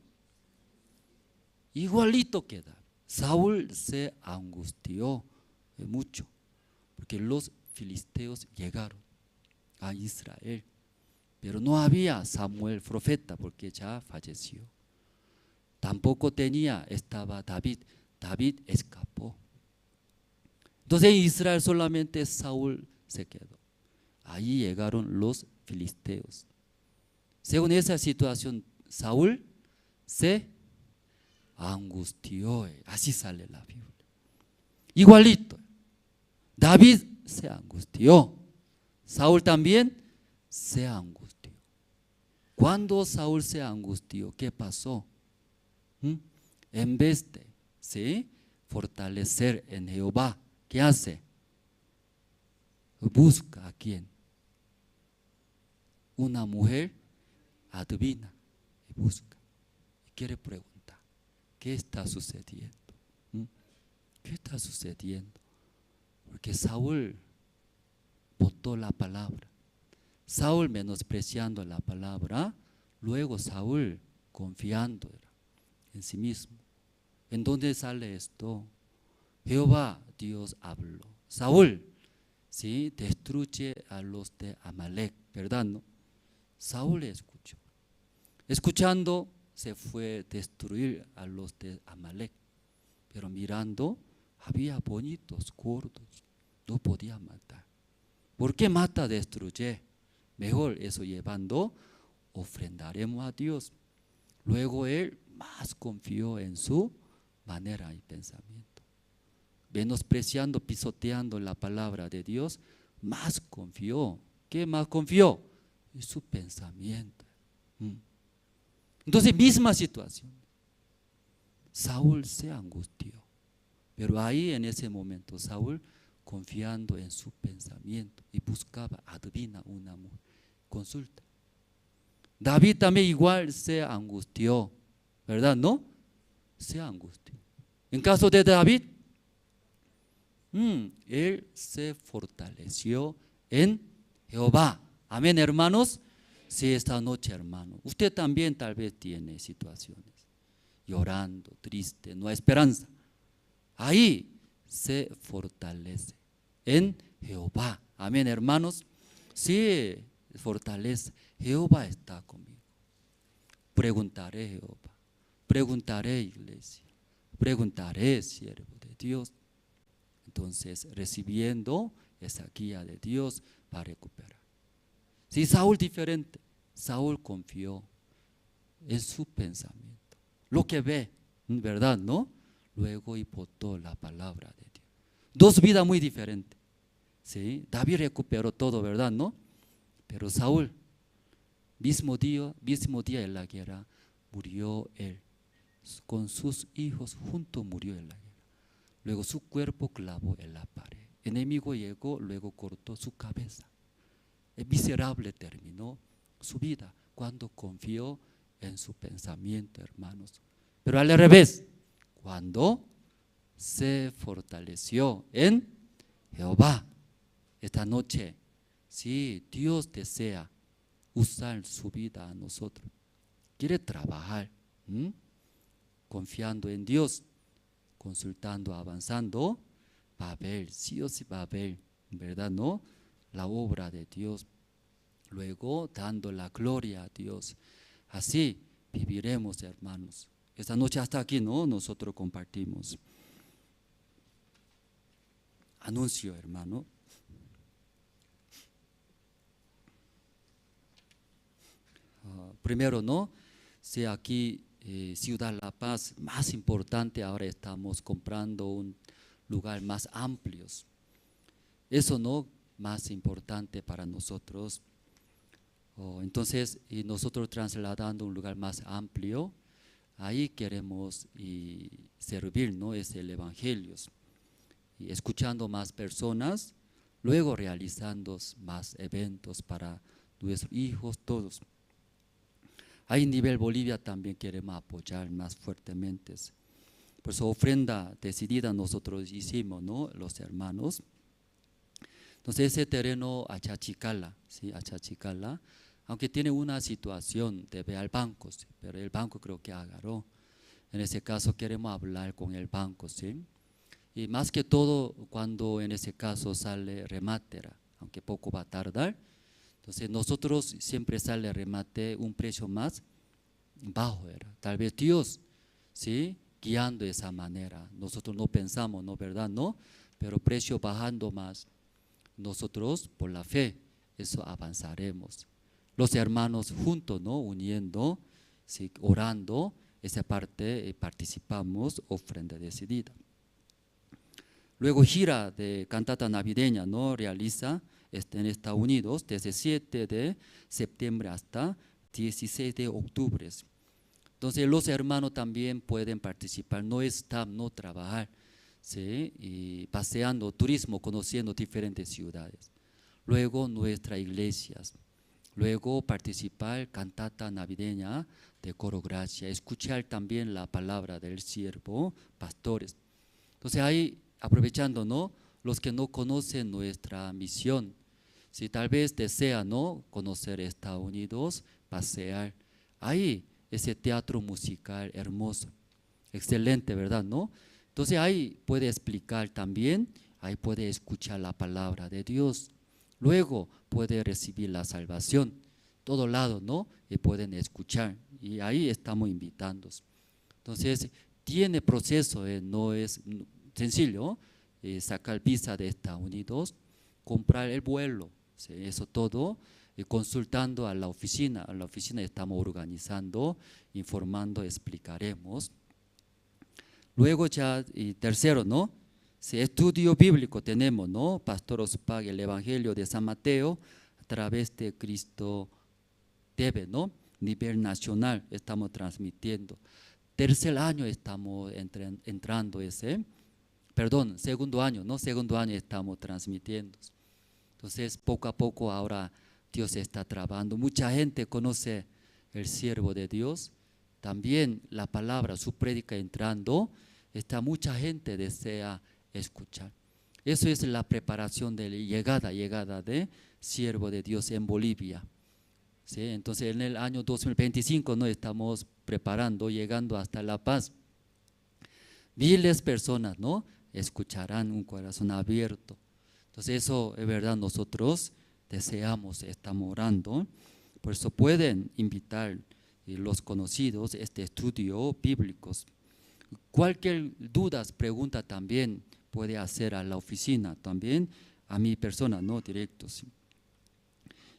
Igualito queda. Saúl se angustió mucho, porque los filisteos llegaron a Israel, pero no había Samuel profeta, porque ya falleció. Tampoco estaba David. David escapó. Entonces en Israel solamente Saúl se quedó. Ahí llegaron los filisteos. Según esa situación, Saúl se angustió. Así sale la Biblia. Igualito. David se angustió. Saúl también se angustió. Cuando Saúl se angustió, ¿qué pasó? En vez de fortalecer en Jehová, ¿qué hace? Busca a quién. Una mujer adivina y busca. Y quiere preguntar, ¿qué está sucediendo? ¿Qué está sucediendo? Porque Saúl botó la palabra. Saúl menospreciando la palabra. Luego Saúl confiando en sí mismo. ¿En dónde sale esto? Jehová Dios habló. Saúl, ¿sí? Destruye a los de Amalek, ¿verdad? ¿No? Saúl escuchó. Escuchando se fue a destruir a los de Amalek. Pero mirando, había bonitos, gordos. No podía matar. ¿Por qué mata, destruye? Mejor eso llevando, ofrendaremos a Dios. Luego él más confió en su manera y pensamiento. Menospreciando, pisoteando la palabra de Dios, más confió. ¿Qué más confió? En su pensamiento. Entonces, misma situación. Saúl se angustió. Pero ahí en ese momento, Saúl confiando en su pensamiento y buscaba, adivina una mujer, consulta. David también igual se angustió, ¿verdad? ¿No? Se angustió. En caso de David, él se fortaleció en Jehová. Amén, hermanos. Sí, esta noche, hermano, usted también tal vez tiene situaciones, llorando, triste, no hay esperanza. Ahí se fortalece en Jehová. Amén, hermanos. Sí, fortaleza, Jehová está conmigo. Preguntaré, Jehová, preguntaré, iglesia, preguntaré, siervo de Dios. Entonces, recibiendo esa guía de Dios para recuperar. Si Saúl diferente, Saúl confió en su pensamiento, lo que ve, ¿verdad? ¿No? Luego votó la palabra de Dios. Dos vidas muy diferentes. ¿Sí? David recuperó todo, ¿verdad? ¿No? Pero Saúl, mismo día en la guerra, murió él. Con sus hijos juntos murió en la guerra. Luego su cuerpo clavó en la pared. El enemigo llegó, luego cortó su cabeza. El miserable terminó su vida cuando confió en su pensamiento, hermanos. Pero al revés, cuando se fortaleció en Jehová. Esta noche, si Dios desea usar su vida a nosotros, quiere trabajar, confiando en Dios, consultando, avanzando, va a ver, sí o sí va a ver, ¿verdad? ¿No? La obra de Dios, luego dando la gloria a Dios. Así viviremos, hermanos. Esta noche hasta aquí, ¿no? Nosotros compartimos. Anuncio, hermano. Primero, ¿no? Si aquí Ciudad La Paz, más importante, ahora estamos comprando un lugar más amplio. Eso, ¿no? Más importante para nosotros. Entonces, y nosotros trasladando un lugar más amplio, ahí queremos servir, ¿no? Es el Evangelio. Y escuchando más personas, luego realizando más eventos para nuestros hijos, todos. Ahí en nivel Bolivia también queremos apoyar más fuertemente. Por eso ofrenda decidida nosotros hicimos, ¿no? Los hermanos. Entonces ese terreno Achachicala, ¿sí? Achachicala, aunque tiene una situación, debe al banco, ¿sí? Pero el banco creo que agarró. En ese caso queremos hablar con el banco, ¿sí? Y más que todo cuando en ese caso sale remate, aunque poco va a tardar. Entonces nosotros siempre sale remate un precio más bajo, tal vez Dios, ¿sí? Guiando de esa manera. Nosotros no pensamos, ¿no? ¿Verdad? ¿No? Pero precio bajando más. Nosotros por la fe, eso avanzaremos. Los hermanos juntos, ¿no? Uniendo, ¿sí? Orando, esa parte participamos, ofrenda decidida. Luego gira de cantata navideña, ¿no? Realiza en Estados Unidos desde 7 de septiembre hasta 16 de octubre. Entonces los hermanos también pueden participar, no estar, no trabajar, ¿sí? Y paseando, turismo, conociendo diferentes ciudades. Luego nuestras iglesias, luego participar cantata navideña de Coro Gracia, escuchar también la palabra del siervo, pastores. Entonces ahí aprovechando, ¿no? Los que no conocen nuestra misión, si tal vez desean, ¿no? Conocer Estados Unidos, pasear, ahí ese teatro musical hermoso, excelente, ¿verdad? ¿No? Entonces ahí puede explicar también, ahí puede escuchar la palabra de Dios, luego puede recibir la salvación, todo lado, ¿no? Y pueden escuchar, y ahí estamos invitando. Entonces tiene proceso, no es sencillo, sacar visa de Estados Unidos, comprar el vuelo, ¿sí? Eso todo, consultando a la oficina estamos organizando, informando, explicaremos. Luego ya, y tercero, ¿no? Si estudio bíblico tenemos, ¿no? Pastor Ospag, el Evangelio de San Mateo, a través de Cristo TV, ¿no? Nivel nacional estamos transmitiendo. Tercer año estamos entrando segundo año, ¿no? Segundo año estamos transmitiendo. Entonces, poco a poco ahora Dios está trabajando. Mucha gente conoce el siervo de Dios. También la palabra, su prédica entrando, mucha gente desea escuchar. Eso es la preparación de la llegada de siervo de Dios en Bolivia. ¿Sí? Entonces, en el año 2025 ¿no? Estamos preparando, llegando hasta La Paz. Miles de personas, ¿no? Escucharán un corazón abierto. Entonces eso es verdad, nosotros deseamos, estamos orando. Por eso pueden invitar los conocidos este estudio bíblicos. Cualquier duda, pregunta también puede hacer a la oficina, también a mi persona, no directos.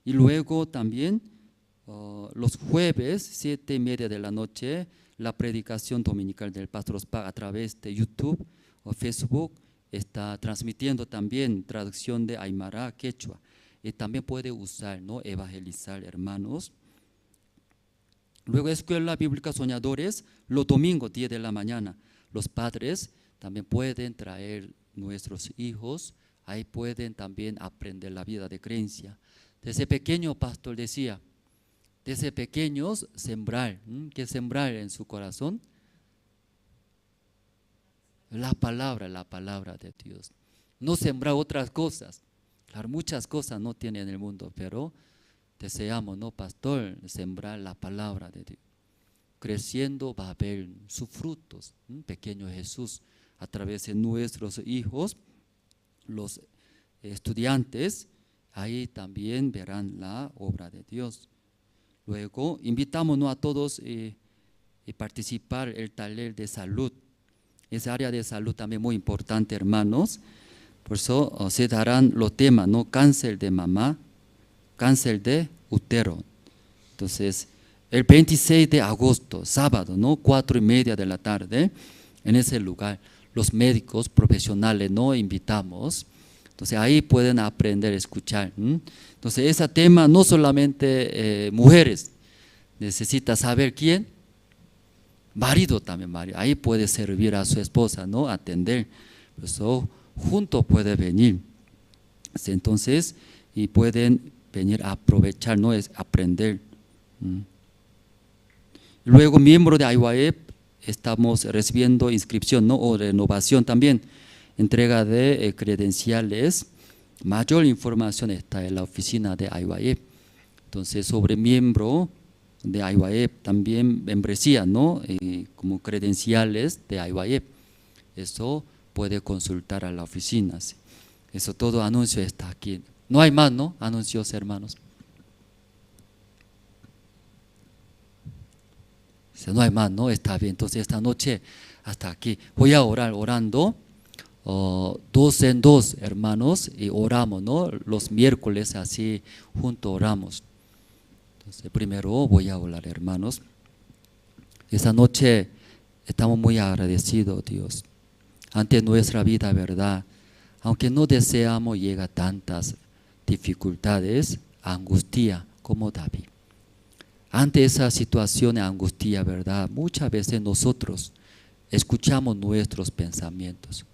Y luego también los jueves, 7:30 de la noche, la predicación dominical del Pastor Ospag a través de YouTube o Facebook está transmitiendo también traducción de Aymara, Quechua. Y también puede usar, ¿no?, evangelizar hermanos. Luego Escuela Bíblica Soñadores, los domingos 10 de la mañana. Los padres también pueden traer nuestros hijos, ahí pueden también aprender la vida de creencia. Desde pequeño, pastor decía, desde pequeños sembrar. ¿Qué sembrar en su corazón? La palabra de Dios. No sembrar otras cosas. Claro, muchas cosas no tiene en el mundo, pero deseamos, ¿no, pastor? Sembrar la palabra de Dios. Creciendo va a haber sus frutos. Pequeño Jesús, a través de nuestros hijos, los estudiantes, ahí también verán la obra de Dios. Luego, invitamos, ¿no?, a todos a participar el taller de salud. Esa área de salud también muy importante, hermanos. Por eso se darán los temas, ¿no? Cáncer de mama, cáncer de útero. Entonces, el 26 de agosto, sábado, ¿no?, 4:30 de la tarde, en ese lugar, los médicos profesionales, ¿no?, invitamos. Entonces, ahí pueden aprender a escuchar. Entonces, ese tema no solamente mujeres, necesita saber quién, marido también, marido. Ahí puede servir a su esposa, ¿no?, atender. Por eso, juntos puede venir. Entonces, y pueden venir a aprovechar, ¿no?, es aprender. Luego, miembro de IYF, estamos recibiendo inscripción, ¿no?, o renovación también, entrega de credenciales. Mayor información está en la oficina de IYF. Entonces, sobre miembro de IYF, también membresía, ¿no?, como credenciales de IYF. Eso puede consultar a la oficina. Eso todo anuncio está aquí. No hay más, ¿no?, anuncios, hermanos. No hay más, ¿no? Está bien. Entonces esta noche hasta aquí. Voy a orar, orando 2 en 2, hermanos, y oramos, ¿no? Los miércoles así juntos oramos. Entonces primero voy a orar, hermanos. Esta noche estamos muy agradecidos, Dios, ante nuestra vida, ¿verdad? Aunque no deseamos, llega a tantas dificultades, angustia como David. Ante esa situación de angustia, ¿verdad?, muchas veces nosotros escuchamos nuestros pensamientos.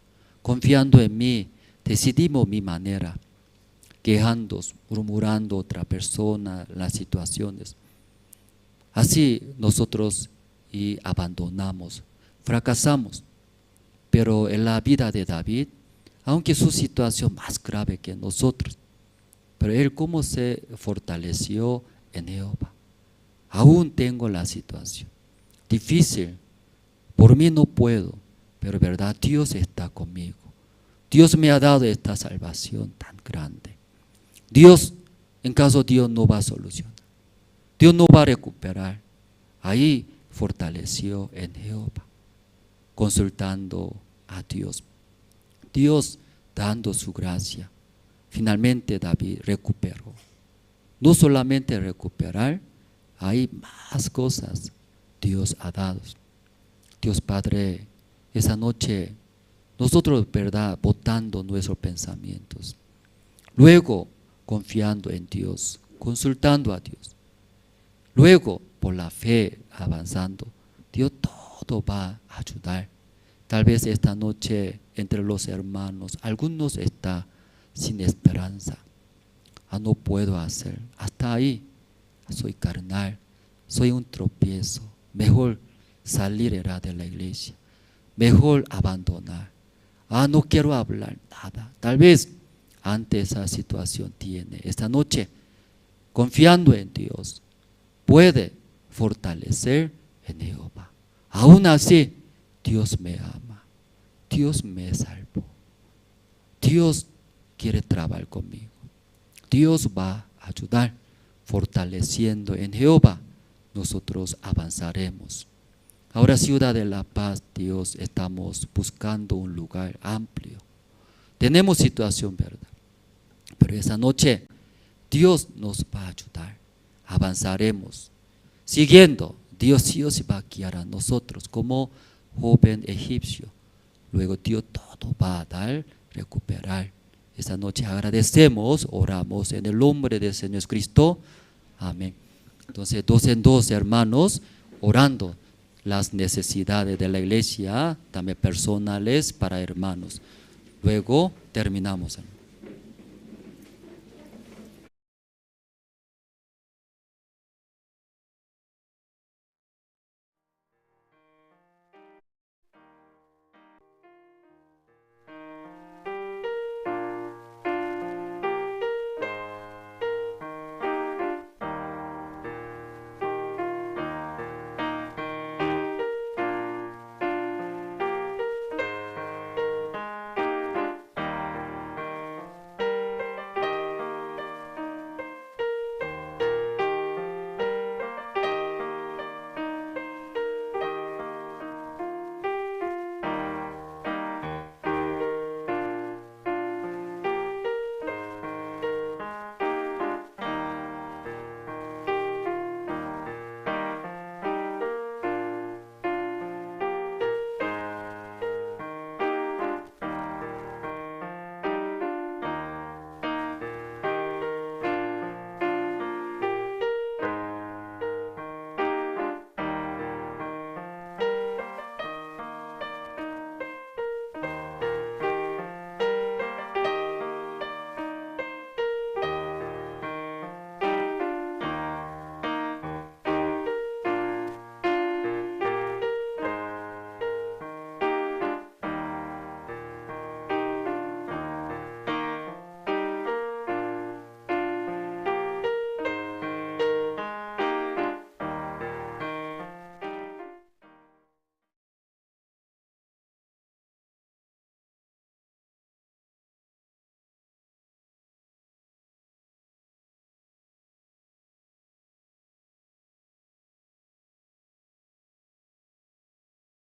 Confiando en mí, decidimos mi manera, quejándonos, murmurando a otra persona, las situaciones. Así nosotros y abandonamos, fracasamos. Pero en la vida de David, aunque su situación más grave que nosotros, pero él cómo se fortaleció en Jehová. Aún tengo la situación difícil, por mí no puedo, pero verdad, Dios está conmigo. Dios me ha dado esta salvación tan grande. Dios, en caso Dios no va a solucionar, Dios no va a recuperar. Ahí fortaleció en Jehová, consultando a Dios. Dios dando su gracia. Finalmente David recuperó. No solamente recuperar, hay más cosas Dios ha dado. Dios Padre, esa noche nosotros, ¿verdad?, botando nuestros pensamientos. Luego, confiando en Dios, consultando a Dios. Luego, por la fe, avanzando. Dios todo va a ayudar. Tal vez esta noche, entre los hermanos, algunos están sin esperanza. No puedo hacer. Hasta ahí. Soy carnal, soy un tropiezo, mejor salir era de la iglesia, mejor abandonar. No quiero hablar nada. Tal vez ante esa situación tiene esta noche, confiando en Dios, puede fortalecer en Jehová. Aún así, Dios me ama, Dios me salvó, Dios quiere trabajar conmigo, Dios va a ayudar, fortaleciendo en Jehová, nosotros avanzaremos. Ahora, Ciudad de La Paz, Dios, estamos buscando un lugar amplio. Tenemos situación, ¿verdad? Pero esa noche Dios nos va a ayudar, avanzaremos. Siguiendo, Dios sí os va a guiar a nosotros como joven egipcio. Luego Dios todo va a dar, recuperar. Esta noche agradecemos, oramos en el nombre del Señor Jesucristo. Amén. Entonces, 2 en 2, hermanos, orando las necesidades de la iglesia, también personales para hermanos. Luego terminamos, hermanos.